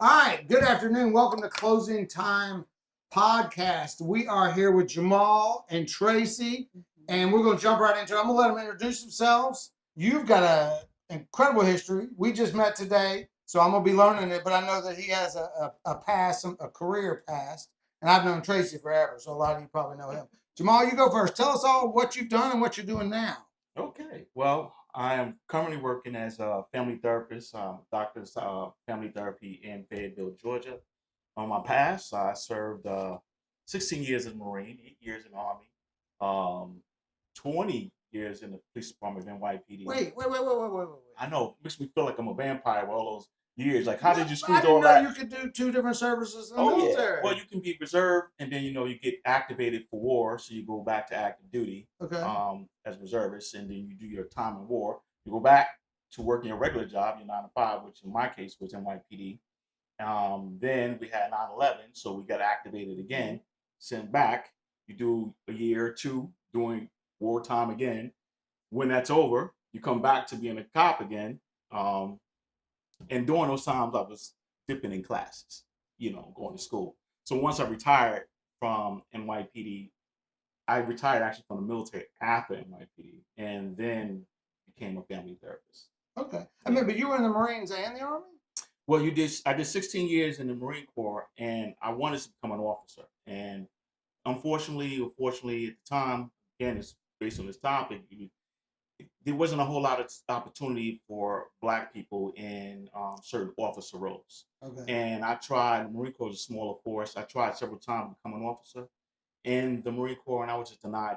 All right, good afternoon. Welcome to Closing Time Podcast. We are here with Jamal and Tracy, and we're going to jump right into it. I'm going to let them introduce themselves. You've got an incredible history. We just met today, so I'm going to be learning it, but I know that he has a past, a career past, and I've known Tracy forever, so a lot of you probably know him. Jamal, you go first. Tell us all what you've done and what you're doing now. Okay. Well, I am currently working as a family therapist, doctor's family therapy in Fayetteville, Georgia. On my past, I served 16 years as a Marine, 8 years in the Army, 20 years in the police department of NYPD. Wait. I know, it makes me feel like I'm a vampire with all those years. Like, how did you I squeeze didn't all know that? you could do two different services in the Oh yeah. military. Well, you can be reserve, and then you get activated for war, so you go back to active duty Okay. as reservist, and then you do your time in war. You go back to working your regular job, your 9 to 5, which in my case was NYPD. Then we had 9/11, so we got activated again, sent back. You do a year or two doing wartime again. When that's over, you come back to being a cop again. And during those times, I was dipping in classes, going to school. So once I retired from NYPD, I retired actually from the military after NYPD, and then became a family therapist. Okay. I mean, but you were in the Marines and the Army? Well, I did 16 years in the Marine Corps, and I wanted to become an officer. And unfortunately, at the time, again, it's based on this topic, there wasn't a whole lot of opportunity for Black people in certain officer roles. Okay. And I tried, the Marine Corps is a smaller force. I tried several times to become an officer in the Marine Corps, and I was just denied.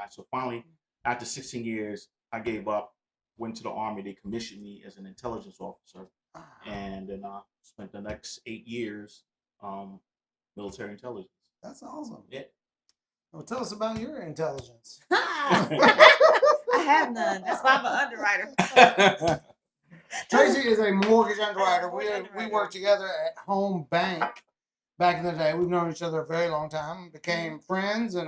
So finally, after 16 years, I gave up, went to the Army. They commissioned me as an intelligence officer. And then I spent the next 8 years military intelligence. That's awesome. Yeah. Well, tell us about your intelligence. I have none. That's why I'm an underwriter. Tracy is a mortgage underwriter. We underwriter. worked together at Home Bank back in the day. We've known each other a very long time. Became friends, and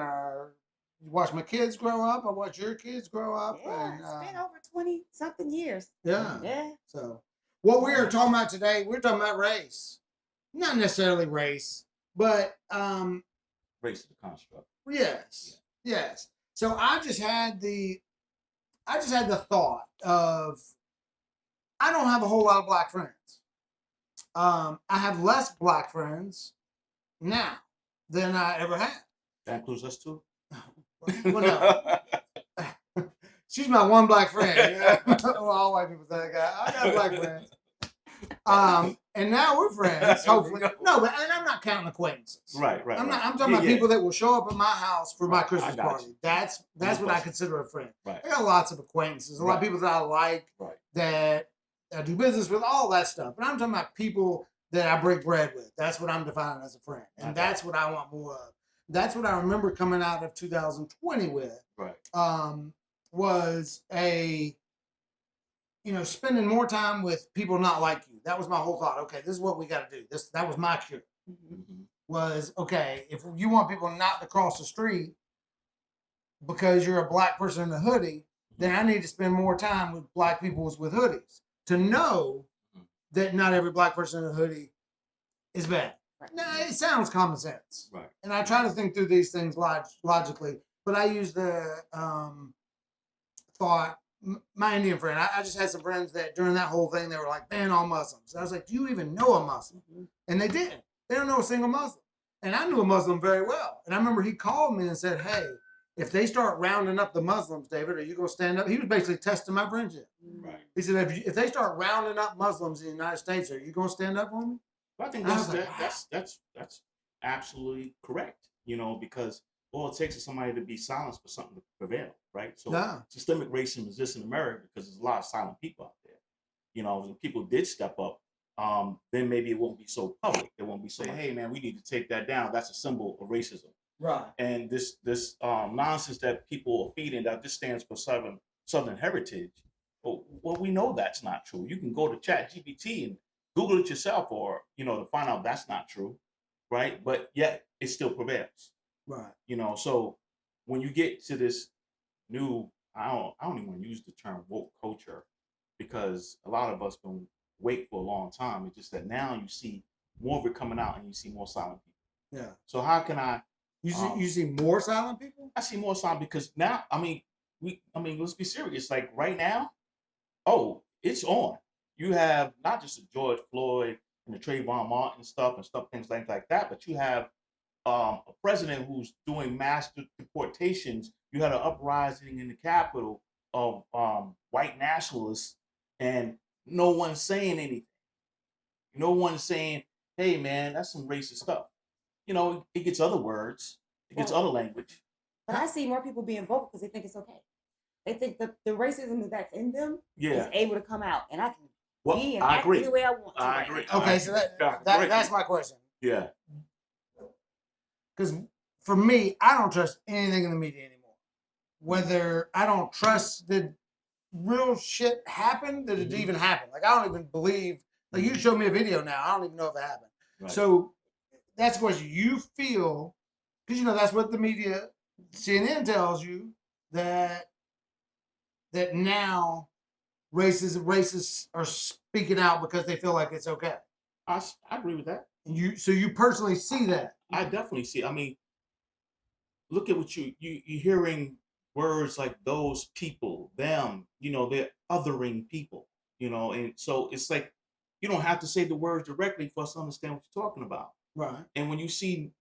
you watched my kids grow up. I watched your kids grow up. Yeah, And, it's been over 20-something years. Yeah. So what we are talking about today, we're talking about race. Not necessarily race, but race is the construct. Yes. So I just had the thought of, I don't have a whole lot of Black friends. I have less Black friends now than I ever had. That includes us too? Well, no. She's my one Black friend. Well, all white people say that. I got Black friends. And now we're friends, hopefully. No, but and I'm not counting acquaintances. Right. I'm talking about people that will show up at my house for my Christmas party. You. That's what I consider a friend. Right. I got lots of acquaintances, a lot of people that I like, that I do business with, all that stuff. But I'm talking about people that I break bread with. That's what I'm defining as a friend. And that's what I want more of. That's what I remember coming out of 2020 with. Right. Was spending more time with people not like you. That was my whole thought. Okay, this is what we got to do. That was my cure. Mm-hmm. Was, okay, if you want people not to cross the street because you're a Black person in a hoodie, then I need to spend more time with Black people with hoodies to know that not every Black person in a hoodie is bad. Right. Now, it sounds common sense. Right. And I try to think through these things logically, but I use the thought, my Indian friend, I just had some friends that during that whole thing, they were like, ban all Muslims. And I was like, do you even know a Muslim? And they didn't. They don't know a single Muslim. And I knew a Muslim very well. And I remember he called me and said, hey, if they start rounding up the Muslims, David, are you going to stand up? He was basically testing my friendship. Right. He said, if they start rounding up Muslims in the United States, are you going to stand up for me? Well, I think that's absolutely correct, because all it takes is somebody to be silenced for something to prevail, right? So systemic racism exists in America because there's a lot of silent people out there. If people did step up, then maybe it won't be so public. It won't be saying, hey, man, we need to take that down. That's a symbol of racism. Right. And this nonsense that people are feeding that this stands for Southern heritage, well, we know that's not true. You can go to ChatGPT and Google it yourself or, to find out that's not true, right? But yet it still prevails. Right. So when you get to this new, I don't even want to use the term woke culture, because a lot of us been wait for a long time. It's just that now you see more of it coming out, and you see more silent people. Yeah. So how can I? You see more silent people? I see more silent because now, I mean, let's be serious. Like right now, oh, it's on. You have not just the George Floyd and the Trayvon Martin stuff and things like that, but you have a president who's doing mass deportations. You had an uprising in the Capitol of white nationalists, and no one's saying anything. No one's saying, "Hey, man, that's some racist stuff." You know, it gets other words, it gets other language. But I see more people being vocal because they think it's okay. They think the racism that's in them is able to come out, and I can be and I act agree. any way I want to. I agree. Okay, so that's my question. Yeah. Because for me, I don't trust anything in the media anymore. Whether I don't trust that real shit happened, that it even happened. Like I don't even believe. Like you showed me a video now, I don't even know if it happened. Right. So that's the question. You feel, because you know that's what the media, CNN tells you that now racists are speaking out because they feel like it's okay. I agree with that. So you personally see that. I definitely see. I mean, look at what you're hearing words like those people, them. You know, they're othering people. You know, and so it's like you don't have to say the words directly for us to understand what you're talking about. Right. And when you see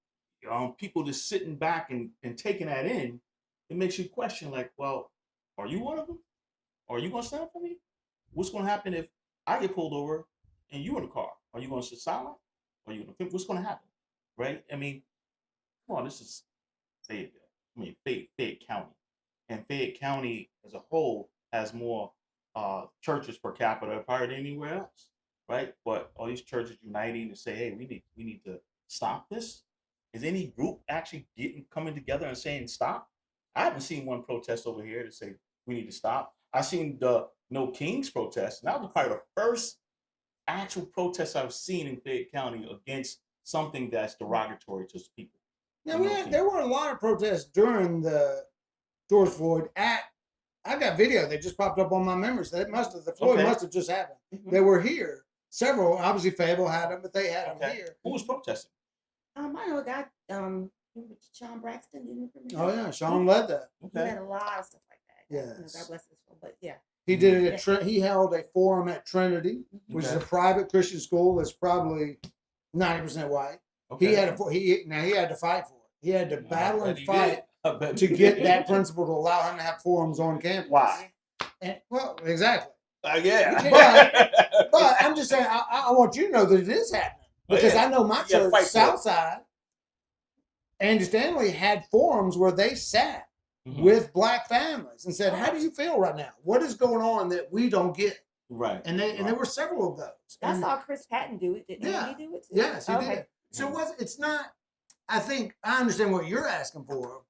people just sitting back and taking that in, it makes you question, like, well, are you one of them? Are you going to stand up for me? What's going to happen if I get pulled over and you in the car? Are you going to sit silent? Are you going to? What's going to happen? Right? I mean, come on, this is Fayette County, and Fayette County as a whole has more churches per capita probably than anywhere else, right? But all these churches uniting to say, hey, we need to stop this. Is any group actually coming together and saying stop? I haven't seen one protest over here to say we need to stop. I seen the No Kings protest, and that was probably the first actual protest I've seen in Fayette County against something that's derogatory to people. Yeah, there were a lot of protests during the George Floyd. I got video that just popped up on my memories. That the Floyd must have just happened. Mhm. They were here. Several, obviously Fable had them, but they had them here. Who was protesting? I know a guy, Sean Braxton. You remember him? Oh yeah, Sean led that. He had a lot of stuff like that. Yes. You know, God bless his soul. But yeah. He did it at he held a forum at Trinity, which is a private Christian school that's probably 90% white. Okay. He had to fight for it. He had to battle and fight to get that principle to allow him to have forums on campus. Why? And, well, exactly. Yeah. But I'm just saying, I want you to know that it is happening. Because I know my church, Southside, Andy Stanley had forums where they sat with black families and said, how do you feel right now? What is going on that we don't get? Right. And there were several of those. I saw Chris Patton do it. Didn't he do it too? Yes, he did. So it's not, I think, I understand what you're asking for.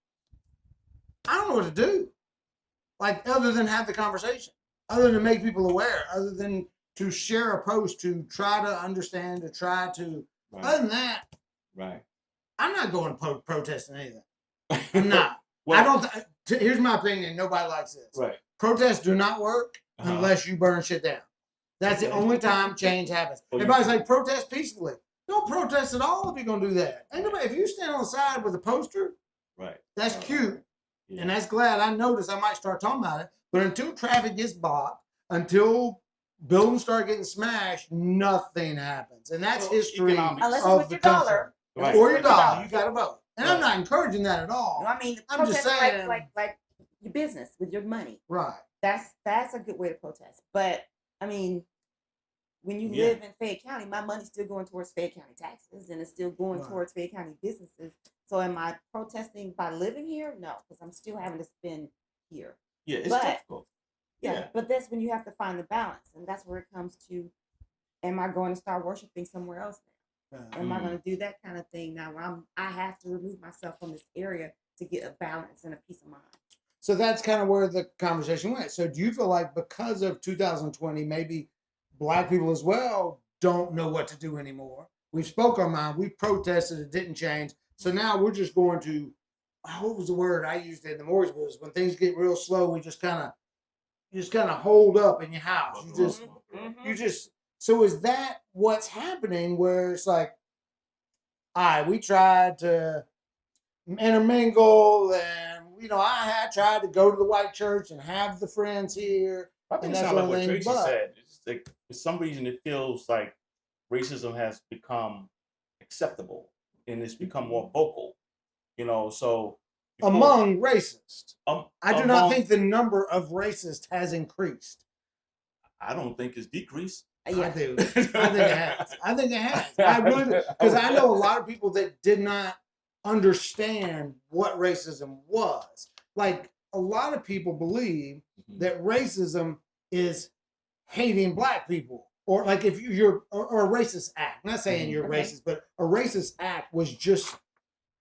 I don't know what to do. Like, other than have the conversation, other than make people aware, other than to share a post, to try to understand, to try to, other than that, I'm not going to protesting anything. I'm not. I don't, here's my opinion, nobody likes this. Right. Protests do not work unless you burn shit down. That's the only time change happens. Everybody's like, protest peacefully. Don't protest at all if you're going to do that. Ain't nobody, if you stand on the side with a poster, that's cute. Yeah. And that's glad I noticed. I might start talking about it. But until traffic gets blocked, until buildings start getting smashed, nothing happens. And that's history unless of it's with the your country. dollar. Right. Or your dollar. You got to vote. And I'm not encouraging that at all. No, I mean, I'm just saying, like your business with your money. Right. That's a good way to protest. But I mean, when you live in Fayette County, my money's still going towards Fayette County taxes, and it's still going towards Fayette County businesses. So am I protesting by living here? No, because I'm still having to spend here. Yeah, it's difficult. Yeah, but that's when you have to find the balance, and that's where it comes to: am I going to start worshiping somewhere else now? Am I going to do that kind of thing now? Where I have to remove myself from this area to get a balance and a peace of mind. So that's kind of where the conversation went. So do you feel like because of 2020, maybe Black people as well don't know what to do anymore? We spoke our mind. We protested. It didn't change. So now we're just going to, what was the word I used in the mortgage business? When things get real slow, we just kind of hold up in your house. You just So is that what's happening where it's like, all right, we tried to intermingle and, I tried to go to the white church and have the friends here. I think And it that sounds like sort of what thing, Tracy but- said. It's like for some reason it feels like racism has become acceptable and it's become more vocal. So before- Among racists. I do not among- think the number of racists has increased. I don't think it's decreased. Yeah. I do. I think it has. I think it has. I really do. Because I know a lot of people that did not understand what racism was. Like a lot of people believe that racism is hating black people. Or like if you're or a racist act. I'm not saying you're Okay. racist, but a racist act was just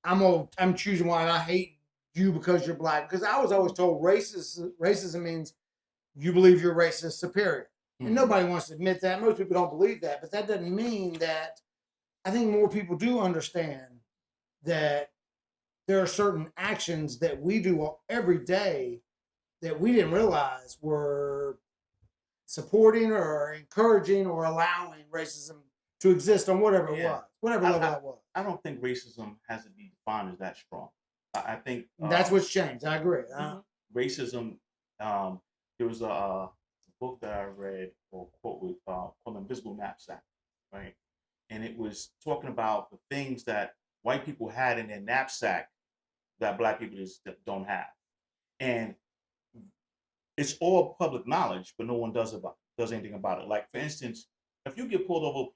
I'm choosing one. I hate you because you're black. Because I was always told racism means you believe your race is superior. And nobody wants to admit that. Most people don't believe that. But that doesn't mean that I think more people do understand that there are certain actions that we do every day that we didn't realize were supporting or encouraging or allowing racism to exist on whatever it Yeah. was, whatever level that was. I don't think racism has to be defined as that strong. I think That's what's changed. I agree. racism. There was a book that I read or quote with called Invisible Knapsack, right? And it was talking about the things that white people had in their knapsack that black people just don't have, and it's all public knowledge, but no one does anything about it. Like for instance, if you get pulled over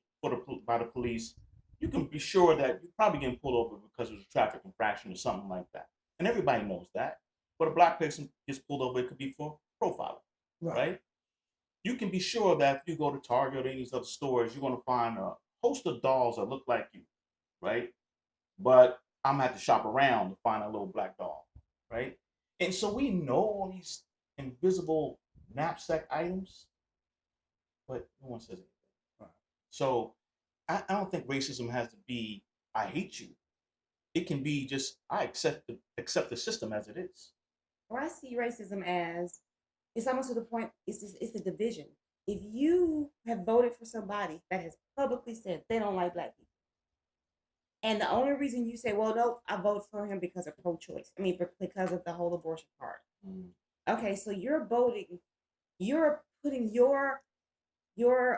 by the police, you can be sure that you're probably getting pulled over because of a traffic infraction or something like that, and everybody knows that. But a black person gets pulled over, it could be for profiling, right? You can be sure that if you go to Target or any of these other stores, you're going to find a host of dolls that look like you, right? But I'm gonna have to shop around to find a little black doll, right? And so we know all these invisible knapsack items, but no one says anything. So I don't think racism has to be I hate you. It can be just I accept the system as it is. Or I see racism as it's almost to the point it's a division. If you have voted for somebody that has publicly said they don't like black people, and the only reason you say, well, no, I vote for him because of pro-choice. I mean, because of the whole abortion part. Okay, so you're voting, you're putting your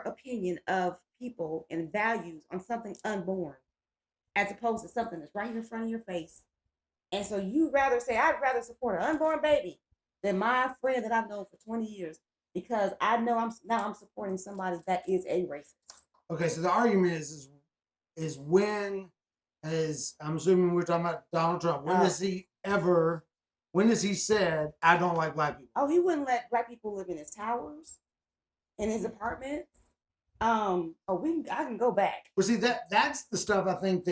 opinion of people and values on something unborn, as opposed to something that's right here in front of your face. And so you rather say, I'd rather support an unborn baby than my friend that I've known for 20 years because I know I'm supporting somebody that is a racist. Okay, so the argument is when, as I'm assuming we're talking about Donald Trump, when has he said, I don't like black people? Oh, he wouldn't let black people live in his towers, in his apartments. I can go back. Well, see, that's the stuff I think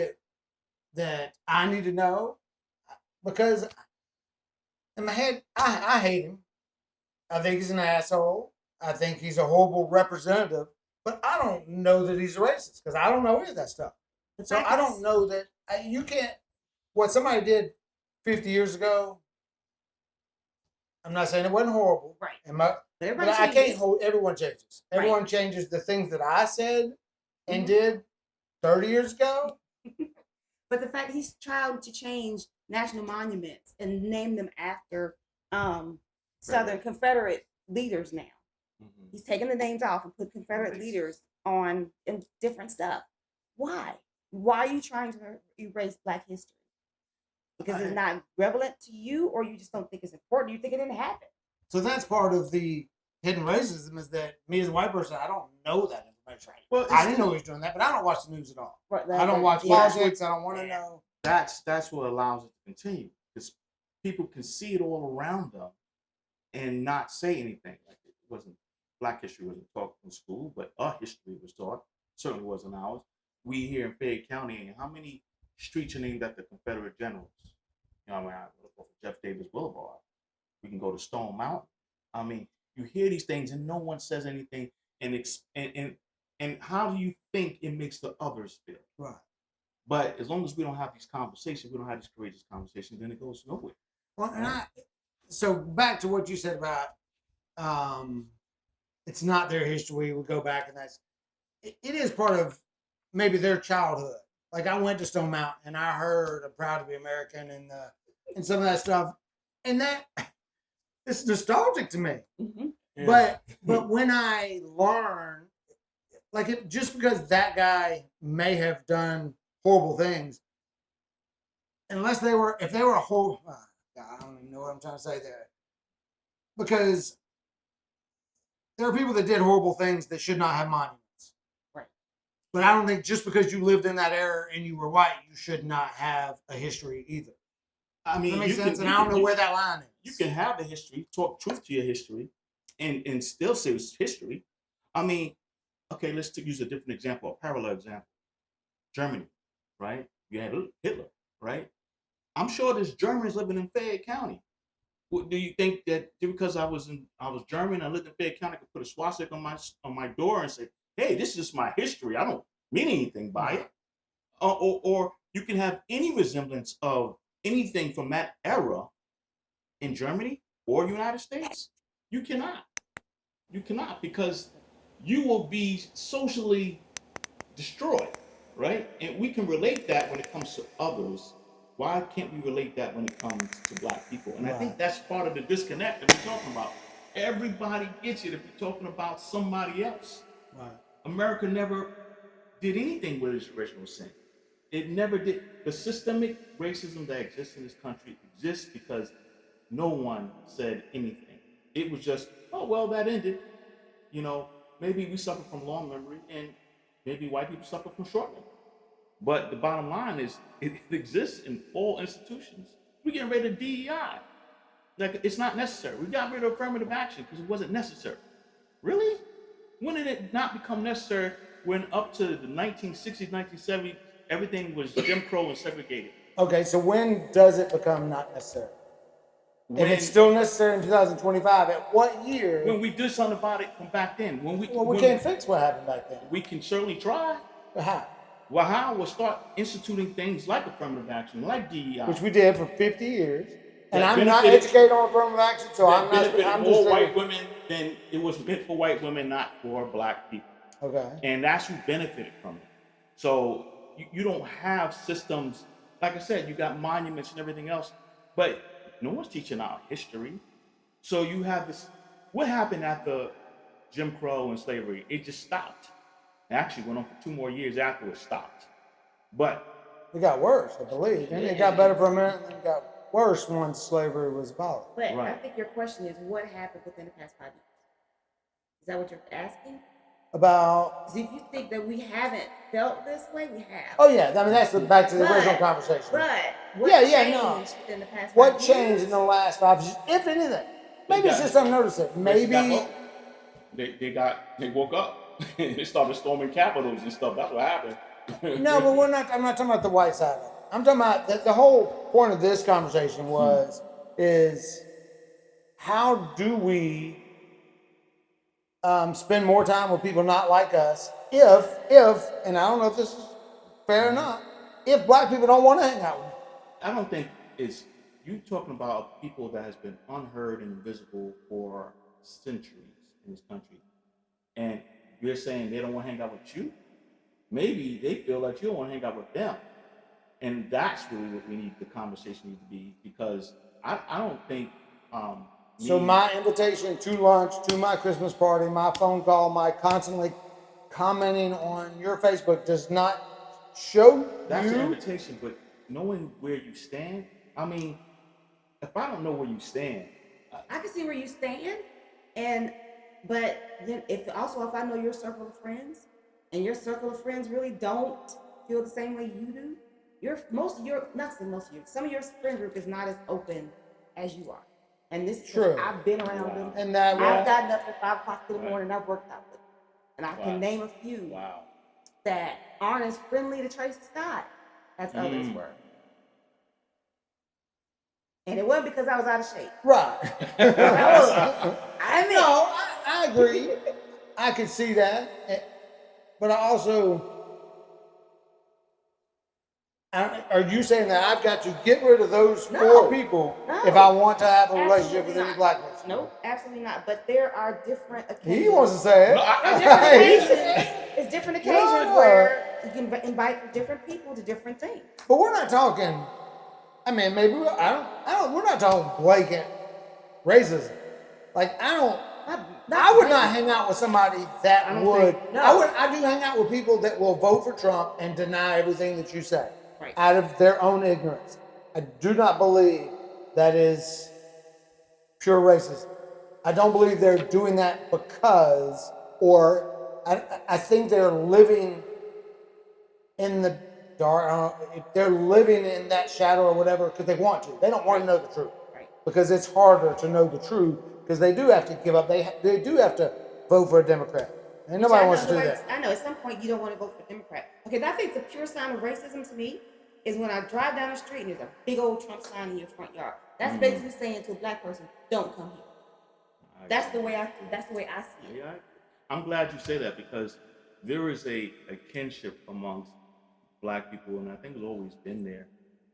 that I need to know because in my head, I hate him. I think he's an asshole. I think he's a horrible representative, but I don't know that he's a racist because I don't know any of that stuff. So I don't know that you can't. What somebody did 50 years ago, I'm not saying it wasn't horrible. Right. But I can't hold. Everyone changes. Everyone changes the things that I said and did 30 years ago. But the fact he's trying to change national monuments and name them after Southern Confederate leaders now. He's taking the names off and put Confederate leaders on in different stuff. Why? Why are you trying to erase Black history? Because it's not relevant to you, or you just don't think it's important? You think it didn't happen? So that's part of the hidden racism is that me as a white person, I don't know that information. Well, I didn't know he was doing that, but I don't watch the news at all. Right, I don't watch politics. I don't want to know. That's what allows it to continue because people can see it all around them and not say anything. Like it wasn't Black history wasn't taught in school, but our history was taught. Certainly wasn't ours. We here in Fayette County, how many streets are named after Confederate generals? You know, I look for Jeff Davis Boulevard. We can go to Stone Mountain. I mean, you hear these things and no one says anything. And how do you think it makes the others feel? Right. But as long as we don't have these conversations, we don't have these courageous conversations, then it goes nowhere. Well, so back to what you said about it's not their history. We go back and it is part of maybe their childhood. Like I went to Stone Mountain and I heard "I'm proud to be American" and some of that stuff, and that it's nostalgic to me. Mhm. Yeah. But when I learn, like it, just because that guy may have done horrible things, unless if they were a whole, God, I don't even know what I'm trying to say there, because there are people that did horrible things that should not have monuments. Right. But I don't think just because you lived in that era and you were white, you should not have a history either. I mean, Does that make you sense? can, And you I don't can- know you- where that line is. You can have the history, talk truth to your history, and still say it's history. I mean, okay, let's use a different example, a parallel example. Germany, right? You had Hitler, right? I'm sure there's Germans living in Fayette County. Do you think that because I was German, I lived in Fayette County, I could put a swastika on my door and say, "Hey, this is my history. I don't mean anything by it," or you can have any resemblance of anything from that era in Germany or United States. You cannot. You cannot, because you will be socially destroyed, right? And we can relate that when it comes to others. Why can't we relate that when it comes to black people? And I think Right. that's part of the disconnect that we're talking about. Everybody gets it if you're talking about somebody else. Right. America never did anything with its original sin. It never did. The systemic racism that exists in this country exists because no one said anything. It was just, oh, well, that ended. You know, maybe we suffer from long memory and maybe white people suffer from short memory. But the bottom line is it exists in all institutions. We're getting rid of DEI. Like, it's not necessary. We got rid of affirmative action because it wasn't necessary. Really? When did it not become necessary when up to the 1960s, 1970s, everything was Jim Crow and segregated? Okay, so when does it become not necessary? When, If it's still necessary in 2025, at what year? when we did something about it from back then. we when can't fix what happened back then. we can certainly try. How? Well, how we'll start instituting things like affirmative action, like DEI. Which we did for 50 years. And That I'm not benefited- educated on affirmative action, so that I'm not. benefited I'm more just white saying. women than it was meant for white women, not for black people. Okay. And that's who benefited from it. So you don't have systems, like I said, you got monuments and everything else, but no one's teaching our history. So you have this, what happened after Jim Crow and slavery? It just stopped. It actually went on for 2 more years after it stopped. But It got worse, I believe. And it got better for a minute, and then it got worse once slavery was abolished. But I Right. think your question is what happened within the past 5 years? Is that what you're asking? About, 'Cause if you think that we haven't felt this way, we have. oh yeah, I mean, that's back to the original But- conversation. But what Yeah, changed no. within the past What 5 changed years? in the last 5 years, if anything? Maybe it's got- just unnoticed. They got Maybe. up. They woke up. They started storming capitals and stuff. That's what happened. No, but I'm not talking about the white side of it. I'm talking about the whole point of this conversation is how do we spend more time with people not like us if, and I don't know if this is fair or not, if black people don't want to hang out with me. I don't think it's you talking about people that has been unheard and invisible for centuries in this country, and you're saying they don't want to hang out with you. Maybe they feel like you don't want to hang out with them, and that's really what we need. The conversation needs to be, because I don't think. So my invitation to lunch, to my Christmas party, my phone call, my constantly commenting on your Facebook does not show that's an you. invitation, but knowing where you stand. I mean, if I don't know where you stand, I can see where you stand, but then if I know your circle of friends, and your circle of friends really don't feel the same way you do, some of your friend group is not as open as you are, and this is 'cause True. I've been around them. And that I've gotten up at 5 o'clock in the Right. morning. I've worked out with them, and I Wow. can name a few wow. that aren't as friendly to Tracy Scott as others were. And it wasn't because I was out of shape. right. I mean, No, I agree. I can see that. But I also, are you saying that I've got to get rid of those No. 4 people No. if I want to have a relationship Absolutely with any not. black person? No, absolutely not. But there are different occasions. He wants to say it. No, There are different occasions It's different occasions No. where you can invite different people to different things. But we're not talking. I mean, maybe I don't. We're not talking blatant racism. Like I don't. I would not hang out with somebody that would. I do hang out with people that will vote for Trump and deny everything that you say, Right. out of their own ignorance. I do not believe that is pure racism. I don't believe they're doing that because, or I think they're living in the dark. I don't know, if they're living in that shadow or whatever because they want to. They don't want to know the truth. Right. Because it's harder to know the truth because they do have to give up. They do have to vote for a Democrat. And nobody wants to do that. I know at some point you don't want to vote for Democrat. Okay, I think the pure sign of racism to me is when I drive down the street and there's a big old Trump sign in your front yard. That's basically saying to a black person, "Don't come here." That's the way I see it. Yeah, I'm glad you say that because there is a kinship amongst black people, and I think it's always been there,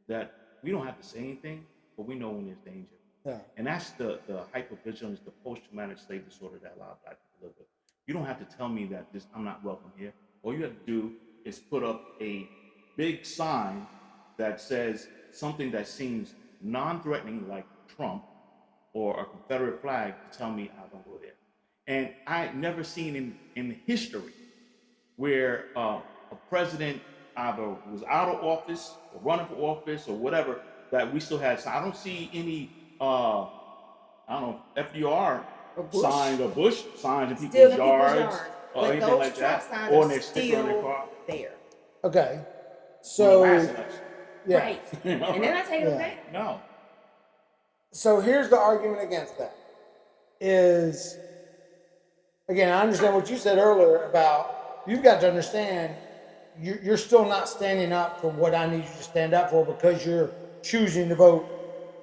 that we don't have to say anything, but we know when there's danger. Yeah. And that's the hypervigilance, the post-traumatic slave disorder that a lot of black people live with. You don't have to tell me that I'm not welcome here. All you have to do is put up a big sign that says something that seems non-threatening, like Trump or a Confederate flag, to tell me I don't go there. And I never seen in history where a president either was out of office or running for office or whatever that we still had. So I don't see any, I don't know, FDR signs or Bush signs in people's yards or but anything those like Trump that, signs or are their sticker on their still car. there. Okay. So yeah. Right. And then I take it back. No. So here's the argument against that. Is again, I understand what you said earlier about you've got to understand you're still not standing up for what I need you to stand up for because you're choosing to vote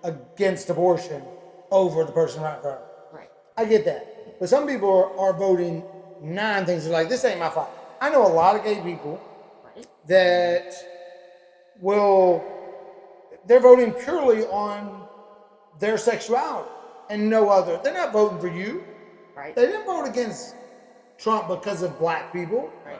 against abortion over the person right in front of you. Right. I get that. But some people are voting 9 things. They're like, this ain't my fight. I know a lot of gay people that they're voting purely on their sexuality and no other. They're not voting for you. Right. They didn't vote against Trump because of black people. Right.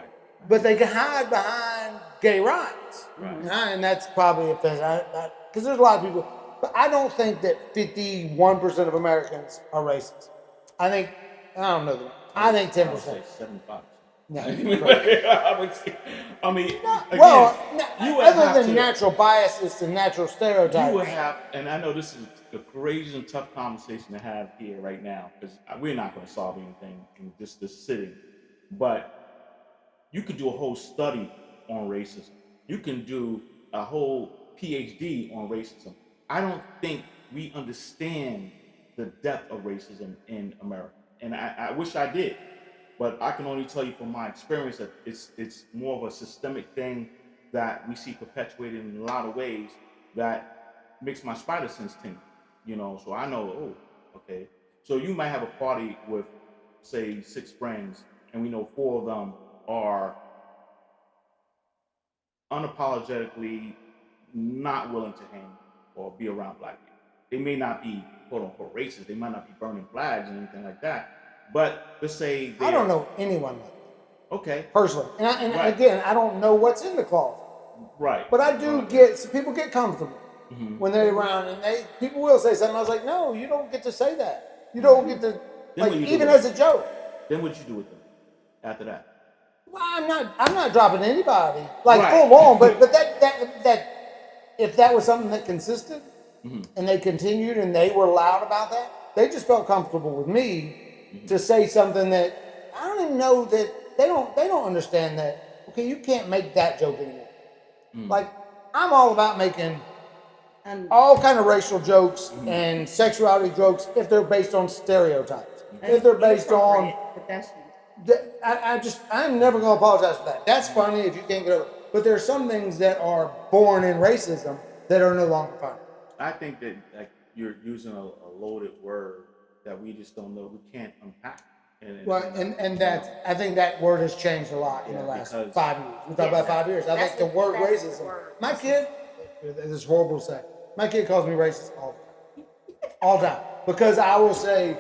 But they can hide behind gay rights. Right. And that's probably offensive. Because there's a lot of people. But I don't think that 51% of Americans are racist. I think, I don't know. I think 10%. I would say 75%. No. I mean, again, Well, you would other have than to- natural biases and natural stereotypes. You would have, and I know this is a courageous and tough conversation to have here right now because we're not going to solve anything in this sitting. But you could do a whole study on racism. You can do a whole PhD on racism. I don't think we understand the depth of racism in America, and I wish I did. But I can only tell you from my experience that it's more of a systemic thing that we see perpetuated in a lot of ways that makes my spider sense tingle. You know, so I know, oh, okay. So you might have a party with, say, 6 friends, and we know 4 of them are unapologetically not willing to hang or be around black people. They may not be quote unquote racist. They might not be burning flags or anything like that. But let's say I don't know anyone like that. Okay. Personally. And Right. again, I don't know what's in the closet. Right. But I do people get comfortable when they're around and people will say something. I was like, no, you don't get to say that. You don't get to, like, even as a joke. Then what you do with them after that? Well, I'm not dropping anybody like Right. full on, but that if that was something that consisted and they continued and they were loud about that, they just felt comfortable with me to say something that I don't even know that they don't understand that. Okay, you can't make that joke anymore. Like I'm all about making all kind of racial jokes and sexuality jokes if they're based on stereotypes. If they're based on I'm never going to apologize for that. That's funny if you can't get over it. But there are some things that are born in racism that are no longer funny. I think that you're using a loaded word that we just don't know. We can't unpack. And that's, I think that word has changed a lot in the last 5 years. We talk about 5 years. I think the word racism. My kid, this is horrible to say. My kid calls me racist all the time. All the time. Because I will say,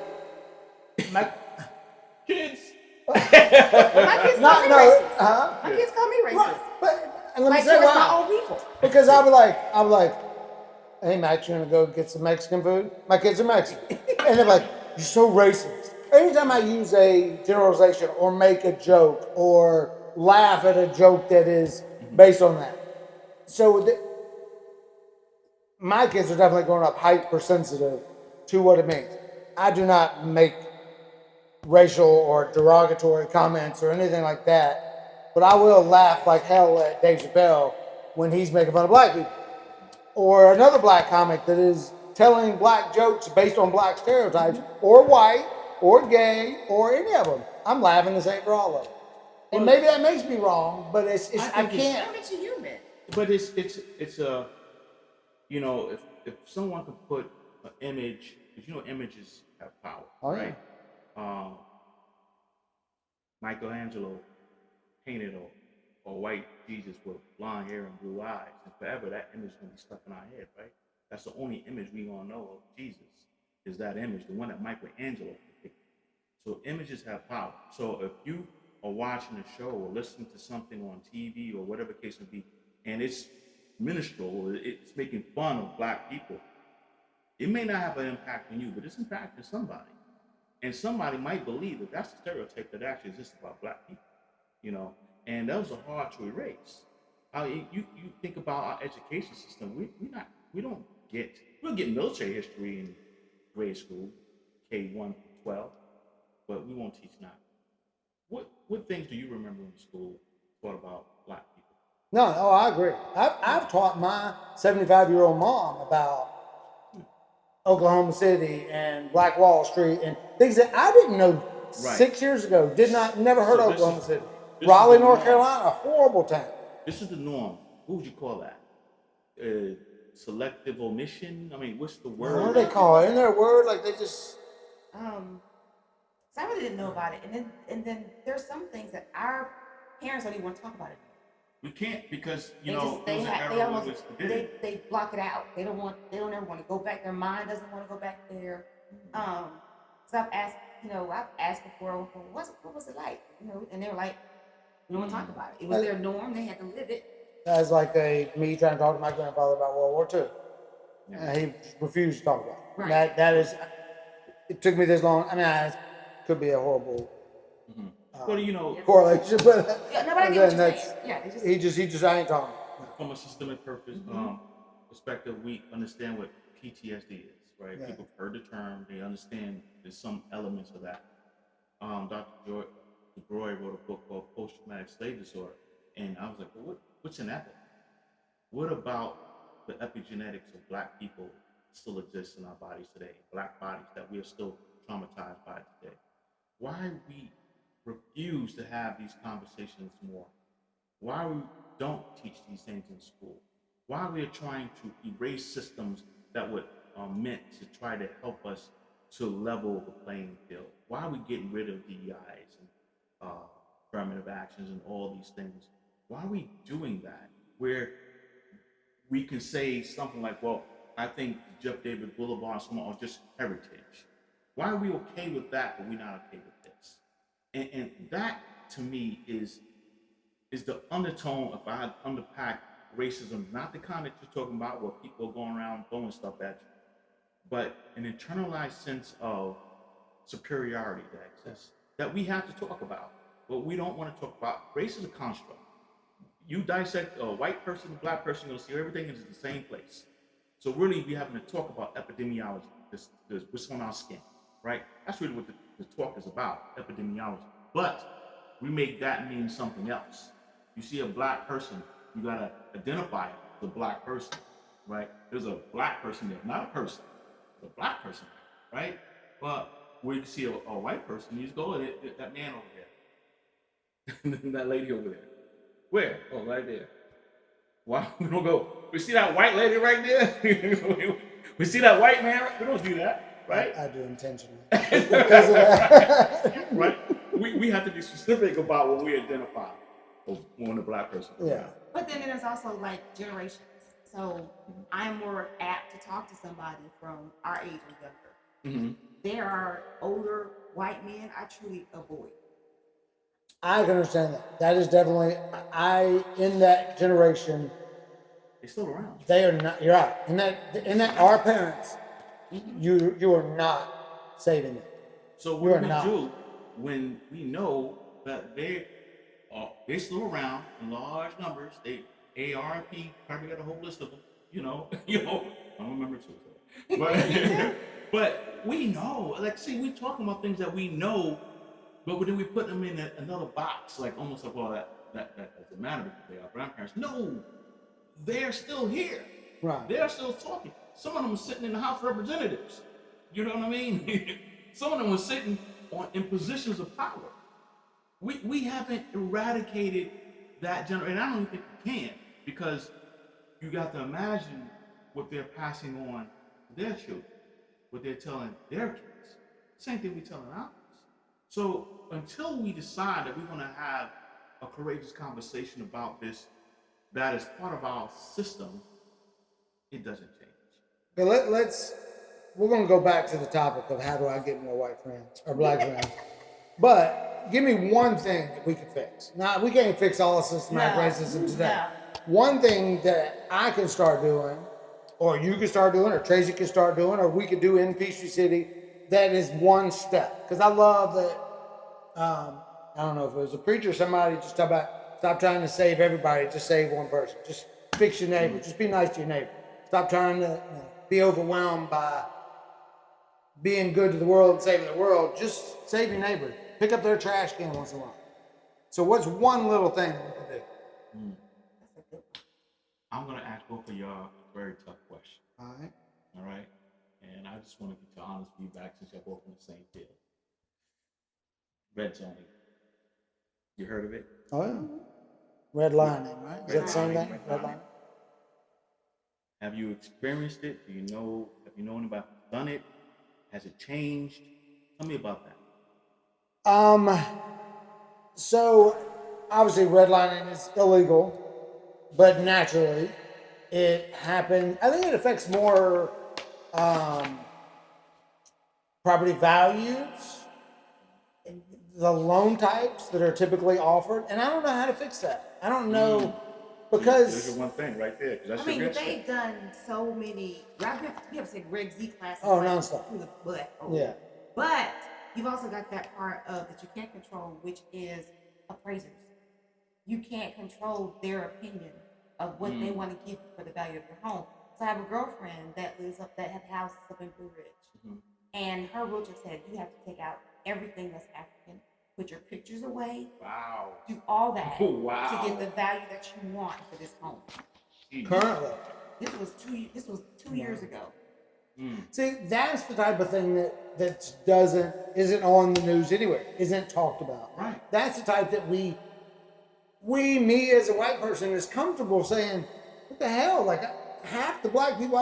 Kids My kids call me racist. Huh? My kids call me racist. Right. But and let me Like say towards my why. own people. Because I'm like, hey Max, you gonna go get some Mexican food? My kids are Mexican. And they're like, you're so racist. Anytime I use a generalization or make a joke or laugh at a joke that is based on that. So my kids are definitely growing up hypersensitive to what it means. I do not make racial or derogatory comments or anything like that, but I will laugh like hell at Dave Chappelle when he's making fun of black people. Or another black comic that is telling black jokes based on black stereotypes, or white, or gay, or any of them. I'm laughing the same for all of them. And maybe that makes me wrong, but I can't. That makes you human. But it's a, you know, if someone could put an image, because you know images have power, Oh, right? Michelangelo painted a white Jesus with blonde hair and blue eyes, and forever that image is gonna be stuck in our head, right? That's the only image we gonna know of Jesus, is that image, the one that Michelangelo depicted. So images have power. So if you are watching a show or listening to something on TV or whatever the case may be, and it's minstrel or it's making fun of black people, it may not have an impact on you, but it's impacting somebody. And somebody might believe that that's the stereotype that actually exists about black people, you know, and those are hard to erase. You think about our education system. We'll get military history in grade school, K1 to 12, but we won't teach now. What things do you remember in school taught about black people? No, I agree. I've taught my 75-year-old mom about Oklahoma City and Black Wall Street and things that I didn't know 6 years ago. Never heard of Oklahoma City. Raleigh, North Carolina, a horrible town. This is the norm. What would you call that? Selective omission? I mean, what's the word? What do they call it? Isn't there a word like they just? So I really didn't know about it, and then there's some things that our parents don't even want to talk about it. We can't, because they block it out. They don't ever want to go back. Their mind doesn't want to go back there. So I've asked before, what was it like? You know, and they were like, we don't want to talk about it. It was their norm. They had to live it. That's like me trying to talk to my grandfather about World War II. Yeah. He refused to talk about it. Right. That is. It took me this long. I mean, it could be a horrible. Correlation, but I get what you're saying. Yeah, he just I ain't talking. From a systemic purpose perspective, we understand what PTSD is, right? Yeah. People have heard the term, they understand there's some elements of that. Dr. DeBroy wrote a book called Post-Traumatic Slave Disorder, and I was like, well, what's in that book? What about the epigenetics of black people still exists in our bodies today, black bodies that we are still traumatized by today? Why we refuse to have these conversations more? Why we don't teach these things in school? Why we are trying to erase systems that are meant to try to help us to level the playing field? Why are we getting rid of DEIs and affirmative actions and all these things? Why are we doing that? Where we can say something like, well, I think Jeff David Boulevard and someone are just heritage. Why are we okay with that, but we're not okay with this? And that, to me, is the undertone, if I had unpack racism, not the kind that you're talking about where people are going around throwing stuff at you, but an internalized sense of superiority that exists that we have to talk about. But we don't want to talk about. Race is a construct. You dissect a white person, a black person, you'll see everything is in the same place. So really, we having to talk about epidemiology, this what's on our skin, right? That's really what the talk is about, epidemiology. But we make that mean something else. You see a black person, you gotta identify the black person, right? There's a black person there, not a person, there's a black person there, right? But where you see a white person, you just go, that man over there, that lady over there. Where? Oh, right there. Why we don't go? We see that white lady right there. We see that white man. We don't do that, right? I do intentionally because of that. Right? We have to be specific about what we identify when a black person. Yeah. But then there's also like generations. So I'm more apt to talk to somebody from our age or younger. There are older white men I truly avoid. I can understand that. That is definitely in that generation. They're still around. They are not. You're right. In that our parents, you are not saving them. So what You are are we gonna not. do when we know that they're still around in large numbers? They ARP probably got a whole list of them. I don't remember too. But but we know, like, see, we talking about things that we know, but then we put them in another box, like almost like, well, that doesn't matter because they are grandparents. No, they're still here. Right. They're still talking. Some of them are sitting in the House of Representatives. You know what I mean? Some of them were sitting in positions of power. We haven't eradicated that generation, and I don't think we can, because you got to imagine what they're passing on to their children, what they're telling their kids. Same thing we telling ours. So until we decide that we're going to have a courageous conversation about this, that is part of our system, it doesn't change. But we're gonna go back to the topic of how do I get more white friends or black friends. But give me one thing that we can fix. Now we can't fix all of systematic racism today. No. One thing that I can start doing, or you can start doing, or Tracy can start doing, or we could do in Peachtree City, that is one step. Because I love that. I don't know if it was a preacher or somebody just talk about stop trying to save everybody, just save one person. Just fix your neighbor. Just be nice to your neighbor. Stop trying to be overwhelmed by being good to the world and saving the world. Just save your neighbor. Pick up their trash can once in a while. So what's one little thing that we can do? I'm going to ask both of y'all a very tough question. All right. All right? And I just want to get your honest feedback since you're both in the same field. Red zoning. You heard of it? Oh yeah. Redlining, right? Is that the same thing? Redlining. Redlining. Have you experienced it? Have you know anybody who's done it? Has it changed? Tell me about that. So obviously redlining is illegal, but naturally it happened. I think it affects more property values, the loan types that are typically offered, and I don't know how to fix that. I don't know because There's your one thing right there. 'Cause that's I mean, your they've done so many. We have to take Reg Z classes. Oh, like, nonstop. to the butt. Yeah. But you've also got that part of that you can't control, which is appraisers. You can't control their opinion of what they want to give you for the value of your home. So I have a girlfriend that has houses up in Blue Ridge, and her realtor said you have to take out everything that's African, put your pictures away, Wow. do all that Wow. to get the value that you want for this home. currently. This was 2 years ago. See, that's the type of thing that isn't on the news anywhere, isn't talked about. Right. That's the type that me as a white person is comfortable saying, what the hell? Like half the black people,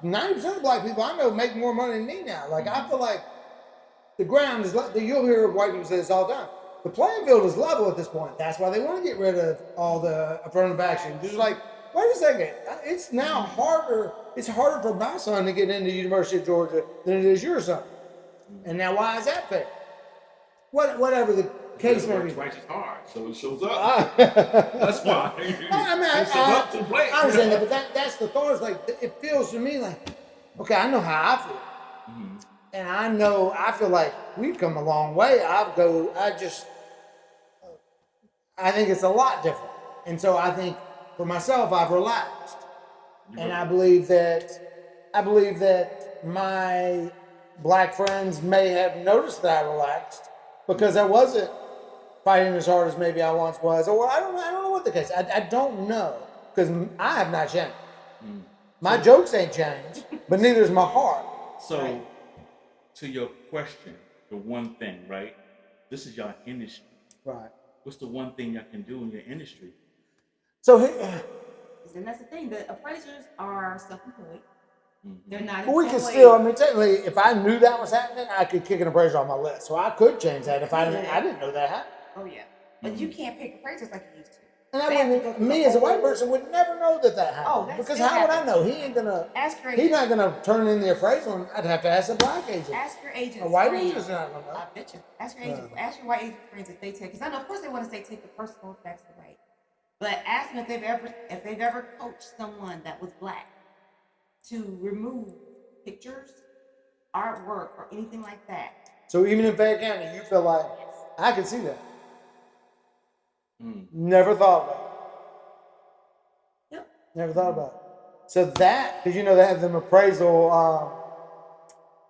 90% of the black people I know make more money than me now. Like I feel like the ground is, you'll hear white people say this all the time. The playing field is level at this point. That's why they want to get rid of all the affirmative action. Just like, wait a second, it's now harder. It's harder for my son to get into the University of Georgia than it is your son. And now, why is that fair? Whatever the case may be. Twice as hard, so it shows up. That's why. I understand that, but that's the thought. It's like, it feels to me like, okay, I know how I feel. And I feel like we've come a long way. I think it's a lot different. And so I think for myself, I've relaxed. And I believe that my black friends may have noticed that I relaxed because I wasn't fighting as hard as maybe I once was. Or I don't know what the case. I don't know because I have not changed. My jokes ain't changed, but neither is my heart. So, to your question, the one thing, right? This is your industry. Right. What's the one thing y'all can do in your industry? So, And that's the thing. The appraisers are self-employed. They're not. but we could employed. still. I mean, technically, if I knew that was happening, I could kick an appraiser on my list. So I could change that if I didn't know that happened. Oh yeah, but you can't pick appraisers like you used to. And I They have to go wouldn't, through me the as a white whole- person would never know that happened. Oh, that because still how would I happens. know? He ain't gonna. Ask your He's agent. not gonna turn in the appraisal. And I'd have to ask a black agent. Ask your agent. A white agent's not gonna know. I bet you. Ask your agent. Ask your white agent friends if they take. Because I know, of course, they want to say take the personal effects away. But ask them if they've ever coached someone that was black to remove pictures, artwork, or anything like that. So even in Fayette County, you feel like I can see that. Mm. Never thought about it. Yep. Never thought about it. So that, because you know they have them appraisal,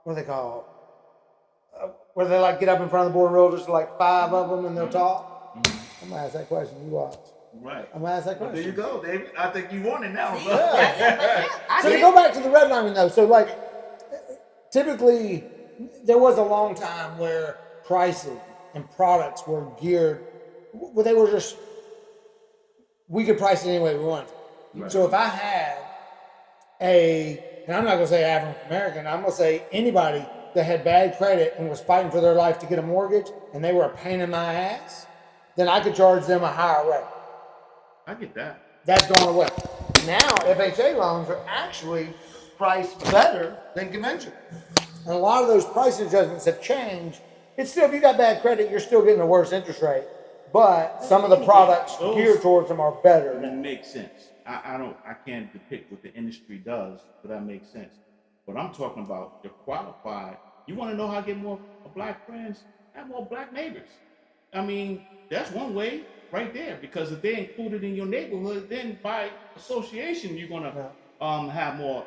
what are they called? Where they like get up in front of the board of realtors, like 5 of them, and they'll talk. I'm gonna ask that question. You watch. Right. I'm gonna ask that Well, question. there you go, David. I think you won it now. See? bro. I So to did. go back to the redlining though, so like typically there was a long time where pricing and products were geared, well, they were just, we could price it any way we wanted. Right. So if I had and I'm not gonna say African American, I'm gonna say anybody that had bad credit and was fighting for their life to get a mortgage and they were a pain in my ass, then I could charge them a higher rate. I get that. That's gone away. Now FHA loans are actually priced better than conventional. And a lot of those pricing adjustments have changed. It's still, if you got bad credit, you're still getting a worse interest rate. But some of the products Those- geared towards them are better. That makes sense. I can't depict what the industry does, but that makes sense. But I'm talking about you're qualified. You want to know how to get more black friends? Have more black neighbors. I mean, that's one way right there. Because if they're included in your neighborhood, then by association, you're gonna have more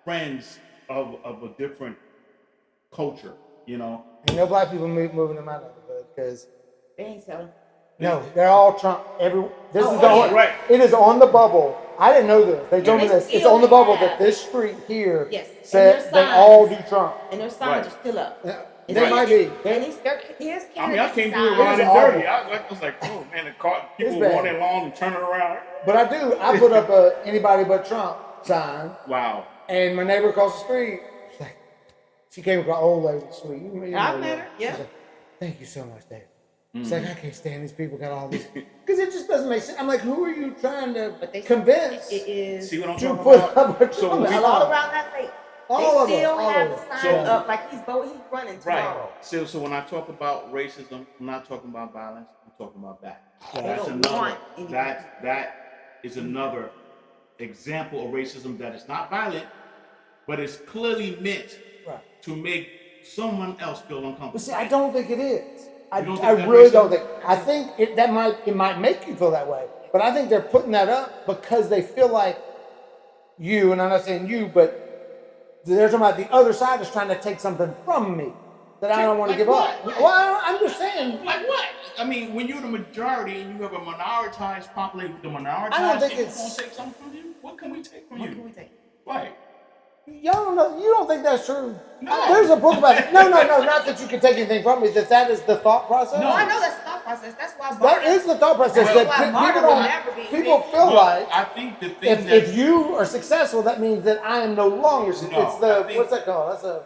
friends of a different culture. You know. And no black people moving in my neighborhood because They ain't selling. no, they're all Trump. This is Oh, the right, right. It is on the bubble. I didn't know this. They told me they this. It's still on the bubble have- that this street here Yes, and said their they signs. all do Trump. And their signs Right. are still up. Yeah, It's they like- might be. And here's I mean, I candidates' can't do it signs. around It's and awful. dirty. I was like, oh man, the car, people bad. walking along and turning around. But I do. I put up a anybody but Trump sign, Wow. and my neighbor across the street, she's like, she came across old lady, sweet. You I know met her, yeah. She's like, thank you so much, Dave. Mm. It's like I can't stand these people got all this because it just doesn't make sense. I'm like, who are you trying to But they convince It is See what I'm to talking put about? up a So Trump we- all sign? around that lake. All of They them, still all have of the them. signs So- up like he's running tomorrow. Right. So when I talk about racism, I'm not talking about violence. I'm talking about that. Yeah. That's They don't another. want any- That is another example of racism that is not violent, but it's clearly meant Right. to make someone else feel uncomfortable. But see, I don't think it is. I You don't think I that's really racism? don't think. I think it might make you feel that way. But I think they're putting that up because they feel like you, and I'm not saying you, but they're talking about the other side is trying to take something from me that I don't want to Like give what? up. Well, I'm just saying. Like what? I mean, when you're the majority and you have a minoritized population, the minoritized I don't think people it's- gonna take something from you. What can we take from What you? can we take? Right. Y'all don't know. You don't think that's true? No. There's a book about it. No. Not that you can take anything from me. That is the thought process. No, I know that's the thought process. That's why That is the thought process. That's that why people barter will don't. never be People fixed. feel Well, like I think the thing that if you are successful, that means that I am no longer. It's No, the I think- what's that called? That's a.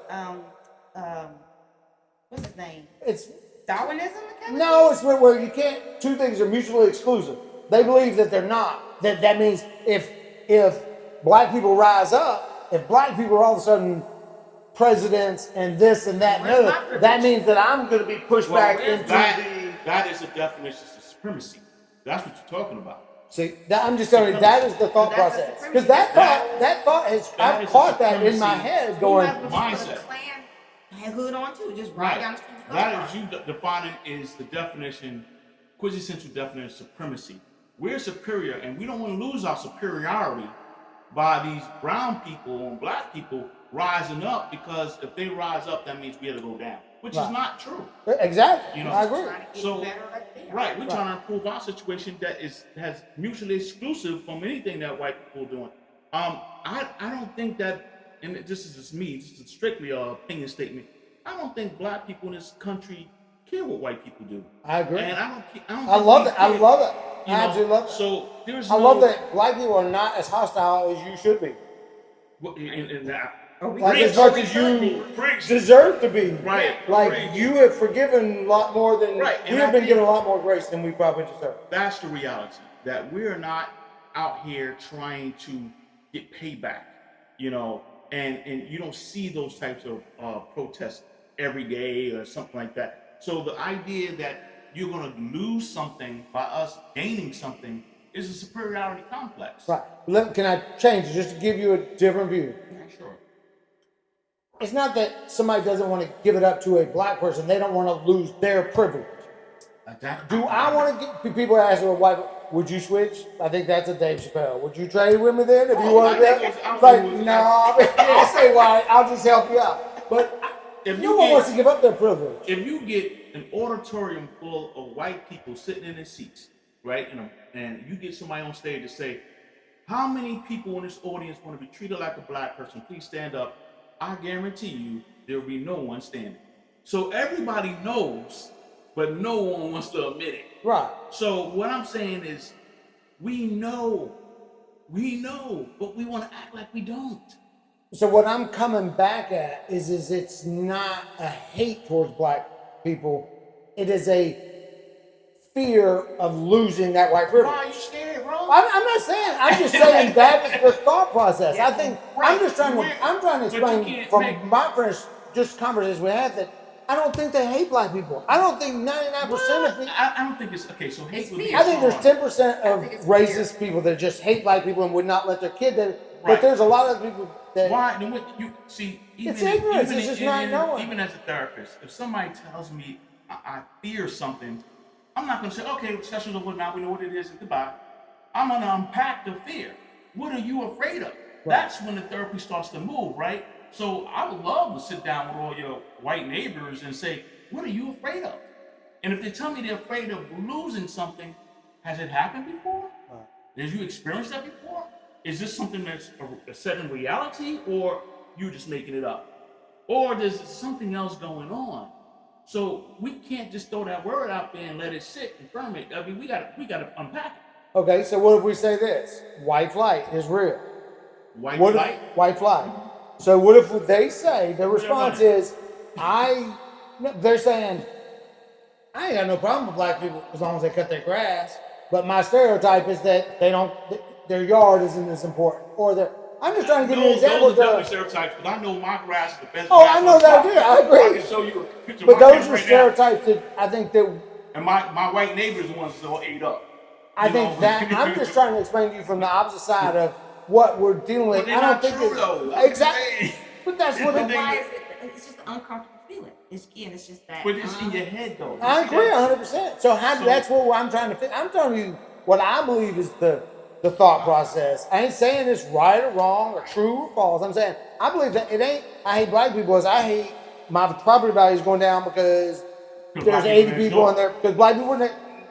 What's his name? It's Darwinism? Kind of? no. It's where you can't. Two things are mutually exclusive. They believe that they're not. That means if black people rise up, if black people are all of a sudden presidents and this and that and Where's my other, privilege? that means that I'm going to be pushed well, back into that is a definition of supremacy. That's what you're talking about. See, I'm just telling you that is the thought That's the process. supremacy. Because that thought has That I've is caught the that in my supremacy. head You going. might as well just put a mindset. Klan hood on too. Just ride down the street. with That cars. is you defining is the definition, quintessential definition of supremacy. We're superior, and we don't want to lose our superiority by these brown people and black people rising up, because if they rise up, that means we have to go down, which Right. is not true. Exactly. You know, I agree. Trying to get So- better like they are. Right, we're trying to improve our situation that has mutually exclusive from anything that white people are doing. I don't think that, and this is just me, this is strictly an opinion statement. I don't think black people in this country care what white people do. I agree. And I don't. I love it. I it. love it. You I know, absolutely love it. So there's I love that black people are not as hostile as you should be. Like as much as you Preach. deserve to be. Right. Like Preach. you have forgiven a lot more than Right, we and have I been think- given a lot more grace than we probably deserve. That's the reality. that we're not out here trying to get payback, you know, and you don't see those types of protests every day or something like that. So the idea that you're going to lose something by us gaining something is a superiority complex. Right. Can I change it just to give you a different view? Yeah, sure. It's not that somebody doesn't want to give it up to a black person. They don't want to lose their privilege. Do I want to get people ask me, why would you switch? I think that's a Dave Chappelle. Would you trade with me then if you wanted that? Like, no, I'll say why. I'll just help you out. But if no one wants to give up their privilege. If you get an auditorium full of white people sitting in their seats, right, and you get somebody on stage to say, how many people in this audience want to be treated like a black person? Please stand up. I guarantee you there will be no one standing. So everybody knows, but no one wants to admit it. Right. So what I'm saying is, we know, but we want to act like we don't. So what I'm coming back at is it's not a hate towards black people. It is a fear of losing that white privilege. Why are you scared, bro? I'm not saying. I'm just saying that is the thought process. I think I'm trying to explain from my first just conversation we had that I don't think they hate black people. I don't think 99% of people. I don't think it's okay. So hate would be. I think there's 10% of racist people that just hate black people and would not let their kid. But there's a lot of people that. Why? You see, it's ignorance. It's just not knowing. Even as a therapist, if somebody tells me I fear something, I'm not going to say, okay, session's over now. We know what it is and goodbye. I'm going to unpack the fear. What are you afraid of? Right. That's when the therapy starts to move, right? So I would love to sit down with all your white neighbors and say, what are you afraid of? And if they tell me they're afraid of losing something, has it happened before? Have you experienced that before? Is this something that's a set in reality, or you just making it up? Or there's something else going on? So we can't just throw that word out there and let it sit and ferment. I mean, we gotta unpack it. Okay, so what if we say this? White flight is real. White flight? White flight. So what if they say, their response is, they're saying, I ain't got no problem with black people as long as they cut their grass, but my stereotype is that their yard isn't as important. I'm just trying to give you an example. Those are definitely stereotypes, because I know my grass is the best. Oh, I know that too. I agree. I can show you a picture. But those are stereotypes that I think that. And my white neighbors are the ones that all ate up. I think that I'm just trying to explain to you from the opposite side of what we're dealing with. I don't think it's exactly. But that's what it is. It's just an uncomfortable feeling. It's just that. But it's in your head, though. I agree 100%. So that's what I'm trying to fit. I'm telling you what I believe is the thought process. I ain't saying it's right or wrong or true or false. I'm saying I believe that it ain't. I hate black people as I hate my property values going down because there's 80 people in there because black people.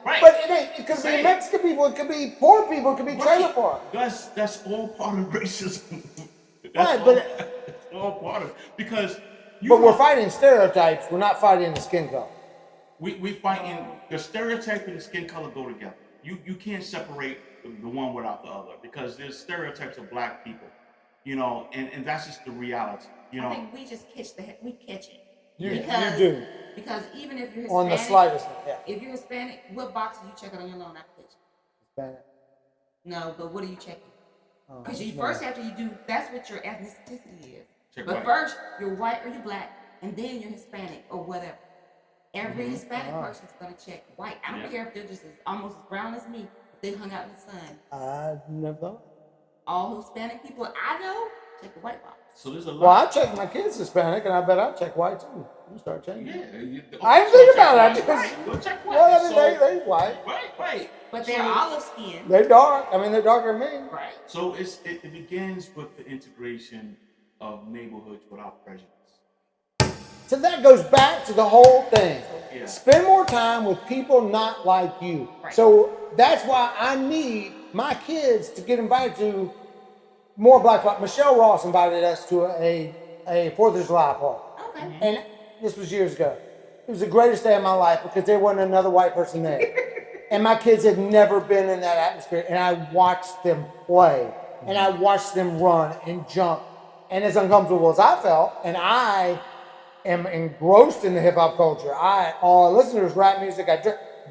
Right. But it ain't. It could be Mexican people. It could be poor people. It could be trailer park. That's all part of racism. That's all part of it. Because. But we're fighting stereotypes. We're not fighting the skin color. We fighting the stereotype and the skin color go together. You can't separate the one without the other because there's stereotypes of black people, and that's just the reality. I think we just catch it. You do. Because even if you're Hispanic, on the slightest, yeah. If you're Hispanic, what box are you checking on your loan application? Hispanic. No, but what are you checking? Because first after you do, that's what your ethnicity is. Check but white. First, you're white or you're black, and then you're Hispanic or whatever. Every Hispanic person's gonna check white. I don't care if they're just almost as brown as me. If they hung out in the sun. I never thought. All Hispanic people I know check the white box. So there's a lot. Well, I check my kids Hispanic, and I bet I check white too. You start checking. Yeah. I didn't think about it. Go check white. Well, I mean, they white. Right. But they're olive skin. They're dark. I mean, they're darker than me. Right. So it begins with the integration of neighborhoods without prejudice. So that goes back to the whole thing. Yeah. Spend more time with people not like you. Right. So that's why I need my kids to get invited to more Black Lives. Michelle Ross invited us to a 4th of July party. Okay. And this was years ago. It was the greatest day of my life because there wasn't another white person there. And my kids had never been in that atmosphere. And I watched them play. And I watched them run and jump. And as uncomfortable as I felt, and I am engrossed in the hip hop culture. All I listen to is rap music.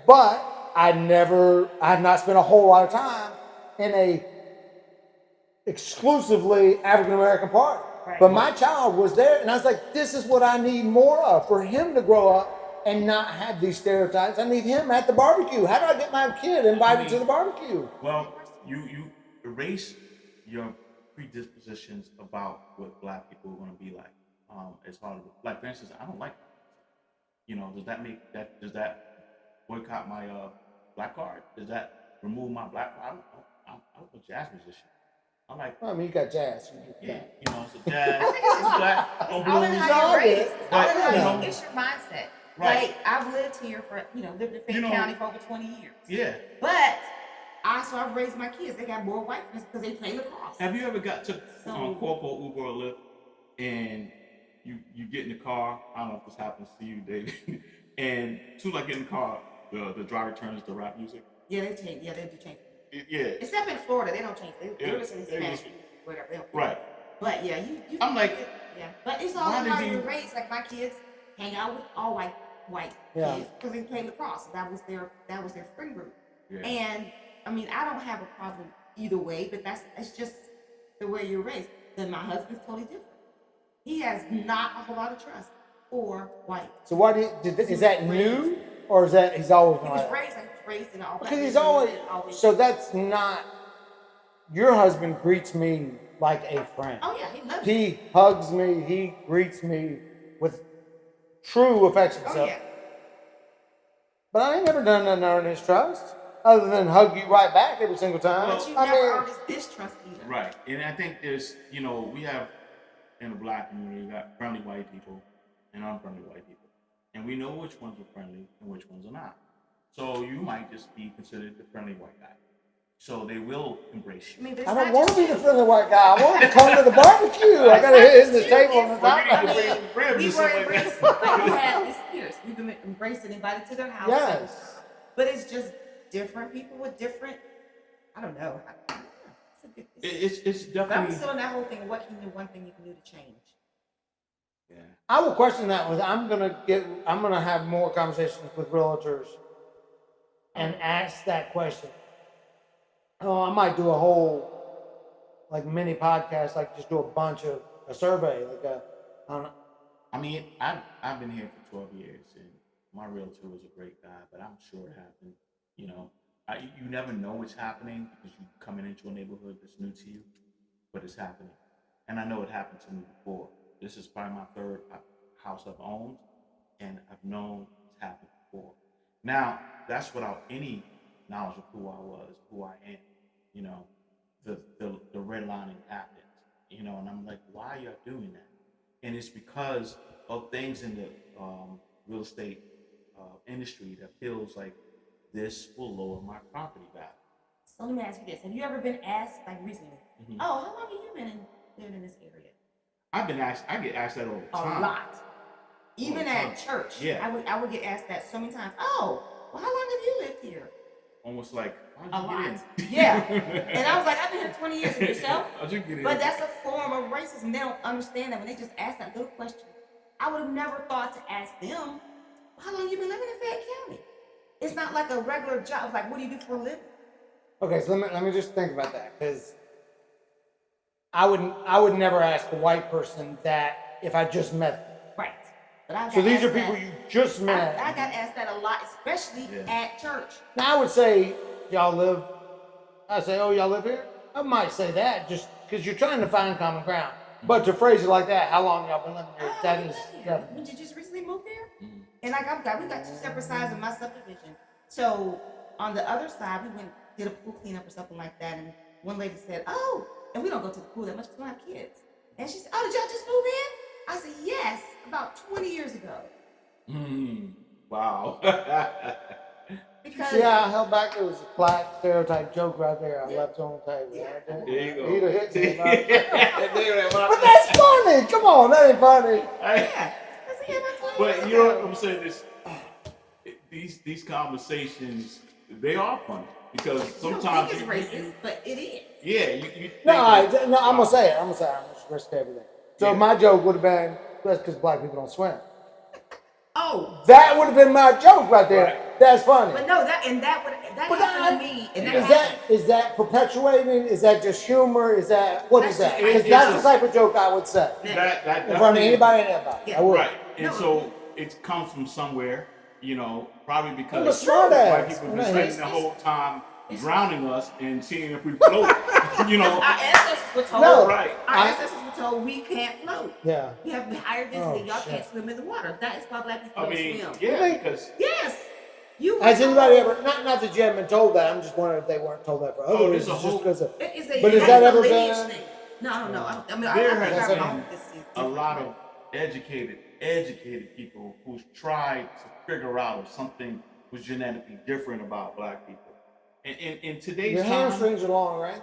But I have not spent a whole lot of time in a exclusively African American party. Right. But my child was there, and I was like, this is what I need more of for him to grow up and not have these stereotypes. I need him at the barbecue. How do I get my kid invited to the barbecue? Well, you erase your predispositions about what black people are going to be like. As hard as, like, for instance, I don't like, does that boycott my black card? Does that remove my black card? I'm a jazz musician. I'm like, I mean, you got jazz. yeah, so jazz, I think it's just black, it's on all in blues. how you're raised. It's all in But, how it's your mindset. Right. Like, I've lived here for, lived in Fayette County for over 20 years. Yeah. But I've raised my kids. They got more white friends because they play lacrosse. Have you ever got to So- Corpo, Uber, or Lyft, and you get in the car? I don't know if this happens to you, David. And like get in the car, the driver turns the rap music. Yeah, they change. Yeah, they do change. Yeah. Except in Florida, they don't change. They Yeah, listen to they Spanish, just- whatever. They don't. Right. But yeah, you. I'm like, yeah. But it's all why in did how you- you're raised. Like my kids hang out with all white Yeah. kids because they play lacrosse. That was their spring group. Yeah. And I mean, I don't have a problem either way, but that's just the way you're raised. Then my husband's totally different. He has not a whole lot of trust for white. So why is that new, or is that he's always He been was like that? raised in all black. Because he's neighborhood always. and So that's not. Your husband greets me like a friend. Oh yeah, he loves you. He hugs me. He greets me with true affection. Oh So, yeah. but I ain't never done nothing to earn his trust, other than hug you right back every single time. But you I never mean, earned his distrust either. Right. And I think there's, we have in the black community, we got friendly white people and unfriendly white people. And we know which ones are friendly and which ones are not. So you might just be considered the friendly white guy. So they will embrace I you. mean, but it's I don't not want just to be the you. friendly white guy. I want to come to the barbecue. I got to hit this table on the Well, you top. need to bring some ribs We or were something like embraced, that. like we had this years. We've been embraced and invited to their house. Yes. But it's just different people with different. I don't know. It's a good. It's But I'm definitely. still in that whole thing. What can you do? One thing you can do to change. Yeah. I will question that with. I'm gonna have more conversations with realtors and ask that question. Oh, I might do a whole like mini podcast, like just do a survey, like I don't know. I mean, I've been here for 12 years, and my realtor was a great guy, but I'm sure it happened. You never know what's happening because you're coming into a neighborhood that's new to you, but it's happening. And I know it happened to me before. This is probably my third house I've owned, and I've known it's happened before. Now, that's without any knowledge of who I was, who I am. The redlining happens, and I'm like, why are y'all doing that? And it's because of things in the real estate industry that feels like this will lower my property value. So let me ask you this: have you ever been asked, like recently, Mhm. "Oh, how long have you been living in this area?" I've been asked. I get asked that all the A time. lot. Even the at time. church, Yeah. I would get asked that so many times. "Oh, well, how long have you lived here?" Almost like, A how'd you lot. get in? Yeah. And I was like, "I've been here 20 years." And yourself? How'd you get in? But that's a form of racism. They don't understand that when they just ask that little question. I would have never thought to ask them, "How long you been living in Fayette County?" It's not like a regular job. Like, what do you do for a living? Okay, so let me just think about that, because I would never ask a white person that if I just met them. Right. But I So got these are asked people that. you just met. I got asked that a lot, especially Yeah. at church. Now I would say y'all live. I say, oh, y'all live here. I might say that just because you're trying to find common ground. But to phrase it like that, how long y'all been living here? "Oh, That you is live here. definitely. Did you just recently move here?" Mhm. And like we got two separate sides of my subdivision. So on the other side, we went did a pool cleanup or something like that, and one lady said, "Oh," and we don't go to the pool that much because we don't have kids. And she said, "Oh, did y'all just move in?" I said, "Yes, about 20 years ago." Wow. Because See how I held back? There was a black stereotype joke right there. I Yeah. left on the table. Yeah. Right there. There you go. He'd have hit me. about it. There But it that's funny. Come on, that ain't funny. is. yeah, I said, "Yeah, about 20 But years you know ago." what I'm saying is, these conversations, they are funny because You don't sometimes think it's racist, but it is. yeah, you think No, that- no, I'm gonna say it. I'm gonna risk everything. So Yeah. my joke would have been that's because black people don't swim. Oh, That would have been my joke right there. Right. That's funny. but no, that But happened to me, and that is happened. is that perpetuating? Is that just humor? Is that what is That's that? just- Because it's that's just- the type of joke I would say That in front of definitely- anybody and everybody. Yeah. I would. Right. And No. so it comes from somewhere, probably I'm a because smart white ass. people I'm been not spending here. the whole time drowning us and seeing if we float. Our ancestors were told. No. Right. Our ancestors were told we can't float. Yeah. We have higher density. Oh, Y'all shit. can't swim in the water. That is why black people I don't mean, swim. yeah, because Yes. You were Has anybody told. ever? Not that you haven't been told that. I'm just wondering if they weren't told that for other Oh, there's reasons, a just whole- because of. It is a, But has that's that a ever lineage been- thing. No, I don't know. I mean, there I has think our been own is a different. lot of educated people who's tried to figure out if something was genetically different about black people. And in today's Your time, hamstrings are long, right?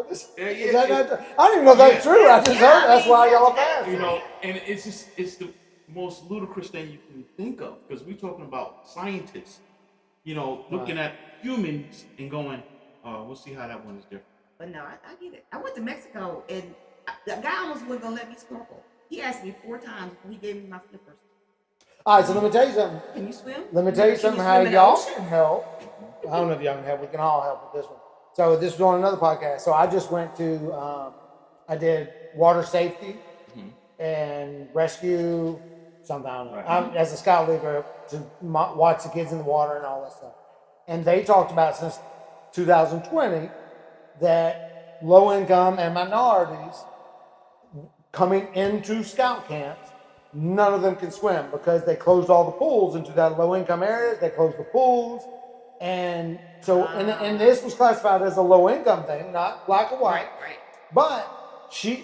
Is Yeah, that yeah, not, I don't even know if that's yeah. true. I just Yeah, heard. I That's mean, why yeah, y'all are that's- fast. and it's the most ludicrous thing you can think of because we're talking about scientists, looking at humans and going, we'll see how that one is different. But no, I get it. I went to Mexico and the guy almost wasn't gonna let me snorkel. He asked me 4 times before he gave me my flippers. All right, so let me tell you something. Can you swim? Let me tell you Can something. swim How in the y'all ocean? can help. I don't know if y'all can help. We can all help with this one. So this was on another podcast. So I just went to. I did water safety and rescue. Something I don't know. Right. I'm as a scout leader to watch the kids in the water and all that stuff. And they talked about since 2020 that low income and minorities coming into scout camps, none of them can swim because they closed all the pools into that low income areas. They closed the pools. And so, and this was classified as a low income thing, not black or white. Right. But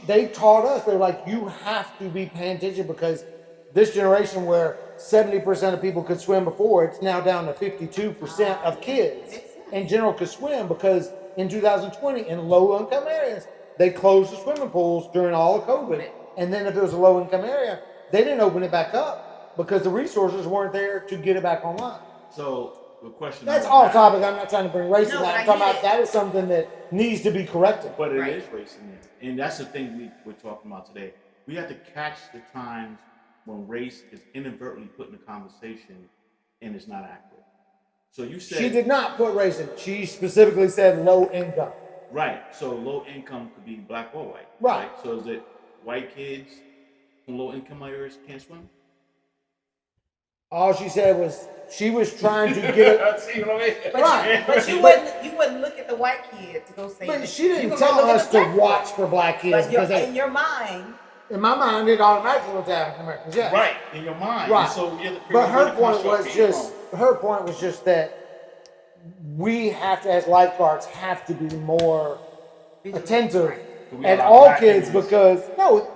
they taught us, they're like, you have to be paying attention because this generation where 70% of people could swim before, it's now down to 52% of kids in general could swim because in 2020 in low income areas, they closed the swimming pools during all of COVID. And then if it was a low income area, they didn't open it back up because the resources weren't there to get it back online. So the question That's I off have- topic. I'm not trying to bring race in No, that. but I'm I talking get about it. that is something that needs to be corrected. But it Right. is race in there. And that's the thing we're talking about today. We have to catch the times when race is inadvertently put in the conversation and it's not accurate. So you said She did not put race in it. She specifically said low income. right. So low income could be black or white. Right. So is it white kids from low income areas can't swim? All she said was she was trying to get it. See what I mean? But, Right. but you wouldn't look at the white kid to go say. But she You didn't gonna tell look at us the to black watch kid. for black kids But because in your mind, in my mind it automatically went to African Americans. Yeah. Right in your mind. Right. And so you have to figure But out her where the point construct was came just from. her point was just that we have to, as lifeguards, have to be more attentive Do we at allow all black kids kids? because no,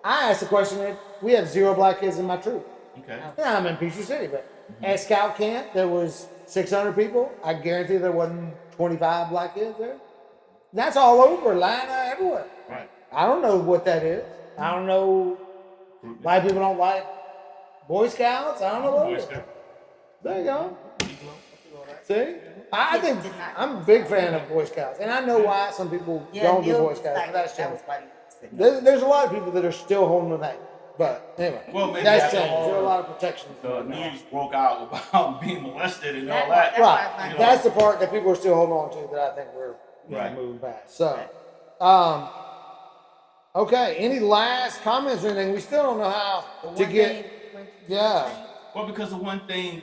I asked the question that we have 0 black kids in my troop. Okay. Yeah, I'm in Peachtree City, but at scout camp there was 600 people. I guarantee there wasn't 25 black kids there. That's all over Atlanta, everywhere. Right. I don't know what that is. I don't know. White people don't like Boy Scouts. I don't know what Boy it is. Scout. There you go. Negro. See, I think I'm a big fan of Boy Scouts, and I know why some people don't do Neil Boy was Scouts. like, But that's that was changed. why he said no. There's a lot of people that are still holding the name, but anyway, Well, maybe that's that's changed. all- There are a lot of protections. The news broke out about being molested and all That- that. that's Right, why I like- that's the part that people are still holding on to that I think we're Right. moving past. So, okay. Any last comments or anything? We still don't know how The to one get. thing when- Yeah. Well, because the one thing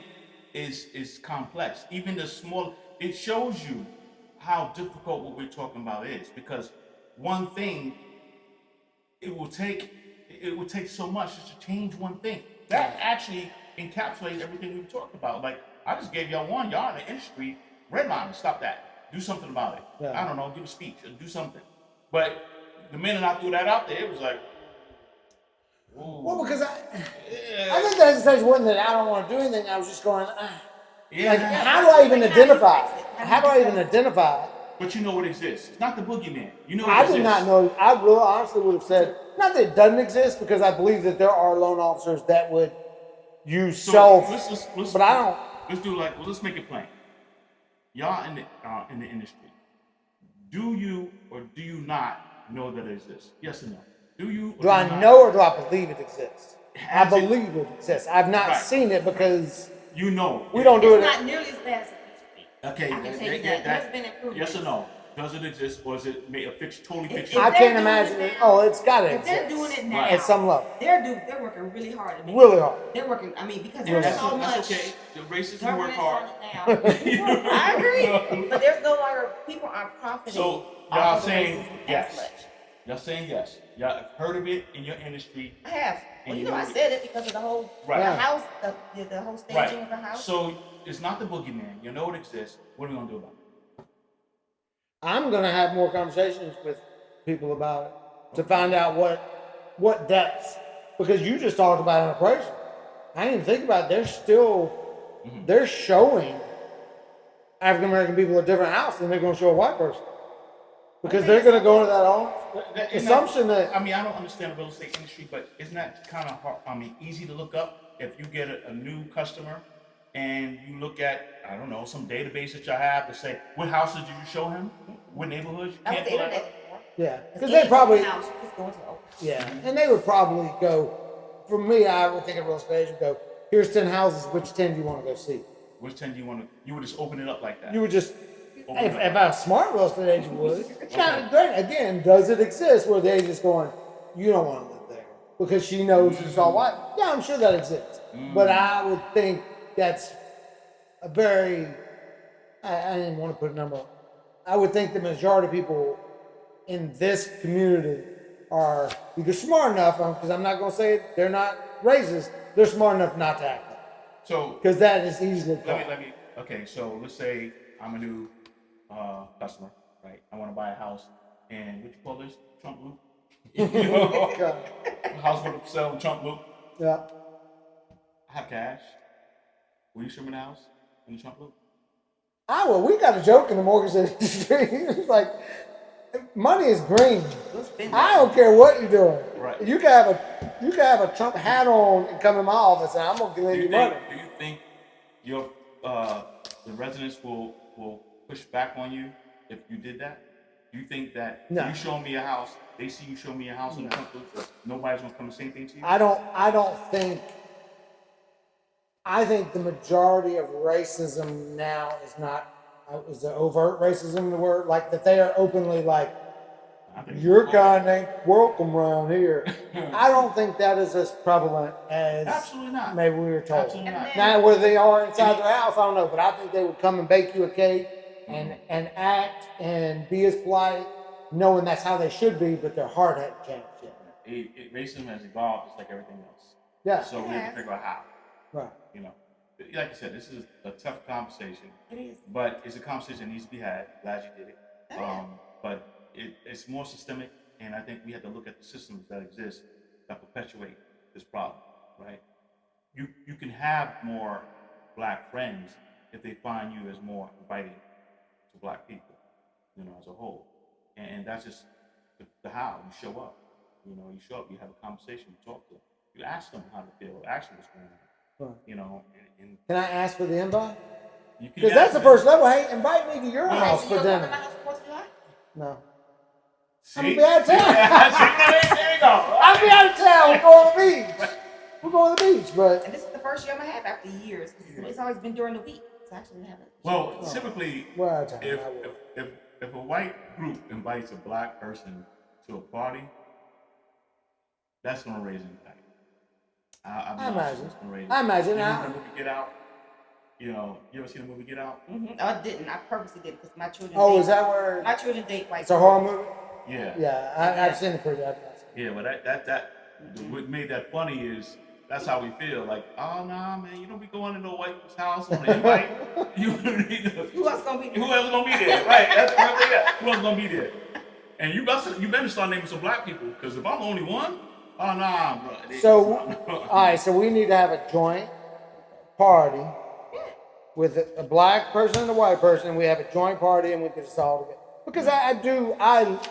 is complex. Even the small, it shows you how difficult what we're talking about is. Because one thing, it will take so much just to change one thing. That actually encapsulates everything we've talked about. Like I just gave y'all one. Y'all in the industry, redline, stop that. Do something about it. Yeah. I don't know, give a speech or do something. But the minute I threw that out there, it was like, ooh, Well, because I yeah, think the hesitation wasn't that I don't want to do anything. I was just going, yeah. like, how do I even identify? How do I even identify? But you know what exists. It's not the boogeyman. You know what I exists. did not know. I really honestly would have said not that it doesn't exist because I believe that there are loan officers that would use So self, let's, but I don't. Let's do let's make it plain. Y'all in the industry, do you or do you not know that it exists? Yes or no? Do you? Or Do I you not? know or do I believe it exists? I has believe it exists. I've not Right. seen it because You know. we don't do It's it. not nearly as bad as it used to be. Okay. I can tell you that. There's been improvements. Yes or no? Does it exist, or is it totally If fictional? I they're can't doing imagine it it. now- Oh, it's got to If exist. they're doing it now, Right. At some level. they're working really hard. To make Really it. hard. They're working. I mean, because Really there's hard. so much That's okay. The racists work governance hard. on it now. I agree, but there's no longer people aren't profiting. So off y'all of the saying racism yes? as much. Y'all saying yes? Y'all have heard of it in your industry? I have. Well, And you you know, know I it- said it because of the whole Right. the Yeah. house, the whole staging of the house. So it's not the boogeyman. You know it exists. What are we gonna do about it? I'm gonna have more conversations with people about it to find out what depths, because you just talked about an appraisal. I didn't even think about it. They're showing African American people a different house than they're gonna show a white person. Because they're gonna go into that home assumption that I mean, I don't understand the real estate industry, but isn't that kind of hard? I mean, easy to look up if you get a new customer and you look at, I don't know, some database that you have to say, what houses did you show him? What neighborhoods? You I can't was pull the that internet up. before. yeah, because Any they probably house, you just go into the open. yeah, and they would probably go. For me, I would think a real estate agent would go. Here's 10 houses. Which 10 do you want to go see? Which 10 do you want to? You would just open it up like that. You would just, Open if it up. a smart real estate agent would, it's kind of great. Again, does it exist where the agent's going, you don't want to live there because she knows it's all white? Yeah, I'm sure that exists. But I would think that's a very, I didn't want to put a number on. I would think the majority of people in this community are either smart enough, because I'm not going to say they're not racist, they're smart enough not to act like it. So Because that is easily caught. let me. Okay, so let's say I'm a new customer, right? I want to buy a house, and what you call this? Trump loop. You know, Okay. house for sale, Trump loop. Yeah. I have cash. Will you show me the house in the Trump loop? We got a joke in the mortgage industry. It's like, money is green. We'll spend I that. don't care what you're doing. Right. You can have a Trump hat on and come in my office, and I'm gonna lend you money. Do you think your the residents will push back on you if you did that? Do you think that No. you show me a house, they see you show me a house in the Trump loop, nobody's gonna come and say anything to you? I don't think. I think the majority of racism now is not. Is the overt racism the word? Like that they are openly like, I think your it's kind ain't welcome around here. I don't think that is as prevalent as Absolutely not. maybe we were told. Absolutely not. Now, where they are inside their house, I don't know, but I think they would come and bake you a cake and act and be as polite, knowing that's how they should be, but their heart hadn't changed yet. Racism has evolved just like everything else. Yeah, So we have to figure out how. right. You know, like I said, this is a tough conversation, It is. but it's a conversation that needs to be had. Glad you did it. But it's more systemic, and I think we have to look at the systems that exist that perpetuate this problem, right? You can have more black friends if they find you as more inviting to black people, you know, as a whole. And that's just the how you show up. You know, you show up, you have a conversation, you talk to them, you ask them how they feel, ask them what's going on. Right. You know, and Can I ask for the invite? you can Because ask that's the them. first level. Hey, invite me to your Well, house So for you'll come to dinner. my house for 4th of July? No. See? I'm gonna be out of town. There you go. I'll be out of town. We're going to the beach. We're going to the beach, but And this is the first year I'm gonna have after years. 'Cause it's always been during the week. So I actually haven't. Well, typically, we're out of town. if, I will. if a white group invites a black person to a party, that's gonna raise anxiety. I imagine. It's gonna raise I imagine. You Now, remember the movie Get Out? You know, you ever seen the movie Get Out? Mm-hmm. I didn't. I purposely didn't because my children. oh, date- is that where My children date white. it's a horror movie? Yeah. Yeah, I've seen it pretty. I've not seen it. Yeah, but that what made that funny is that's how we feel. Like, oh nah, man, you don't be going to no white people's house on the invite. You need to. Who else gonna be there? Who else gonna be there? Right. That's the first thing. Who else gonna be there? And you better start naming some black people, because if I'm the only one, oh nah, bro. So, all right, so we need to have a joint party with a black person and a white person, and we have a joint party, and we can just all together. Because I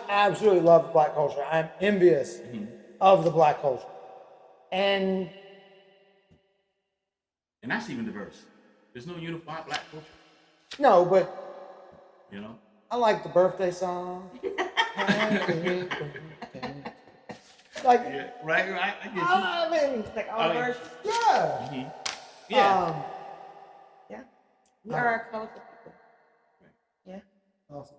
absolutely love black culture. I'm envious of the black culture, and that's even diverse. There's no unified black culture. no, but You know. I like the birthday song. Happy birthday. Like, Yeah, right. I get you. I mean, Like all the mean, versions. yeah. Mhm. Yeah. Yeah. We are a colorful people. Yeah. Awesome.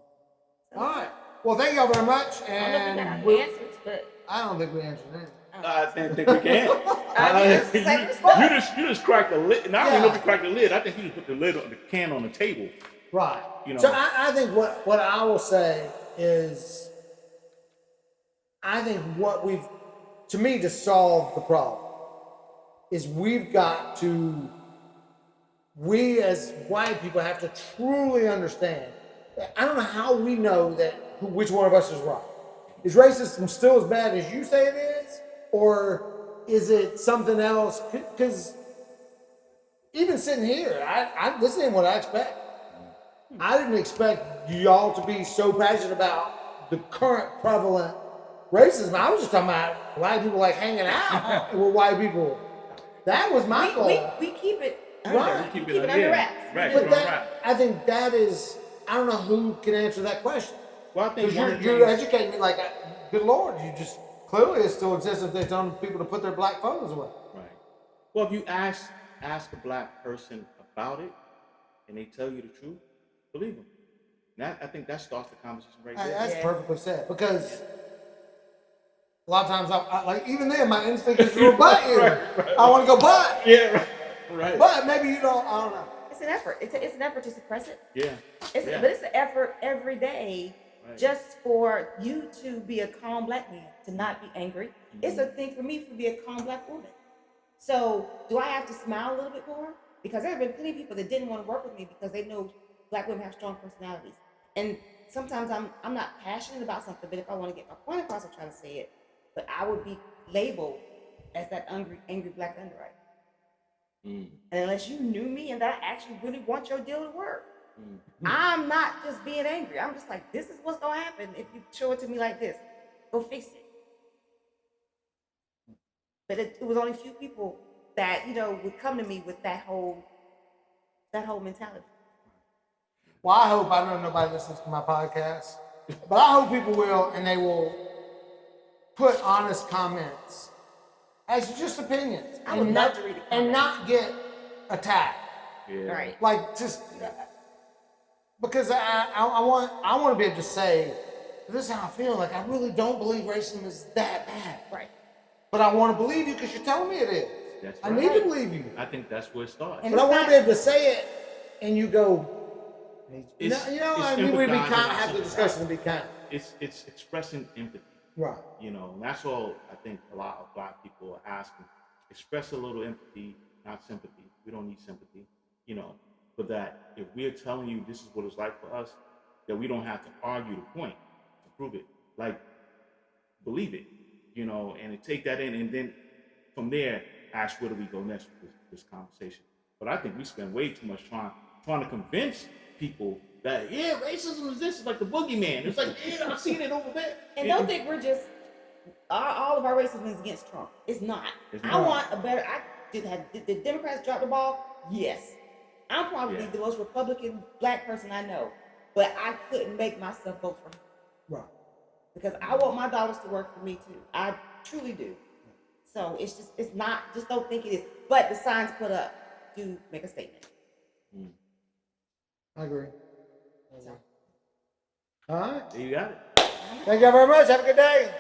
So, All right. Well, thank y'all very much. I don't know if we got And any answers, but I don't think we answered anything. I think we can. it's the same response. You just cracked the lid. And I don't even know if Yeah. you cracked the lid. I think you just put the lid on the can on the table. Right. You know. So I think what I will say is, I think what we've, to me, to solve the problem is we as white people have to truly understand. I don't know how we know which one of us is right. Is racism still as bad as you say it is? Or is it something else? Because even sitting here, this ain't what I expect. I didn't expect y'all to be so passionate about the current prevalent racism. I was just talking about white people like hanging out with white people. That was my goal. We keep it Right. under, We we keep keep it it under under wraps. wraps. Right. We But do. I think that is, I don't know who can answer that question. Well, I think Because one of the you're things- educating me like, good Lord, you just, clearly it still exists if they're telling people to put their black photos away. Right. Well, if you ask a black person about it, and they tell you the truth, believe them. I think that starts the conversation right there. That's Yeah. perfectly said. Because a lot of times, I like, even then, my instinct is to rebut you. Right. I want to go, but. Yeah, right. Right. But maybe you don't, I don't know. It's an effort. It's an effort to suppress it. Yeah. Yeah. But it's an effort every day, Right. just for you to be a calm black man, to not be angry. Mm-hmm. It's a thing for me to be a calm black woman. So do I have to smile a little bit more? Because there have been plenty of people that didn't want to work with me because they know black women have strong personalities. And sometimes I'm not passionate about something, but if I want to get my point across, I'm trying to say it. But I would be labeled as that angry black underwriter. Mm. And unless you knew me and that I actually really want your deal to work, Mm. I'm not just being angry. I'm just like, this is what's gonna happen if you show it to me like this. Go fix it. But it was only a few people that would come to me with that whole mentality. Well, I hope, I know nobody listens to my podcast, but I hope people will, and they will put honest comments as just opinions. I would love to read the and comments. not get attacked. Yeah. Right. Like, just because I want to be able to say, this is how I feel. Like, I really don't believe racism is that bad. Right. But I want to believe you because you're telling me it is. That's I right. need to believe you. I think that's where it starts. And But I it's want not- to be able to say it, and you go, It's- I it's mean, we be empathizing kind, and have the discussion and be kind. It's expressing empathy. Right. And that's all I think a lot of black people are asking. Express a little empathy, not sympathy. We don't need sympathy, but that if we're telling you this is what it's like for us, that we don't have to argue the point to prove it. Like, believe it, and take that in, and then from there, ask where do we go next with this conversation. But I think we spend way too much trying to convince people that, racism is this, like the boogeyman. It's like, I've seen it over there. And don't think we're just all of our racism is against Trump. It's not. It's I not. want a better. Did the Democrats drop the ball? Yes. I'm probably Yeah. the most Republican black person I know, but I couldn't make myself vote for him Right. because I want my dollars to work for me too. I truly do. So it's not. Just don't think it is. But the signs put up do make a statement. I agree. All right. You got it. Thank you very much. Have a good day.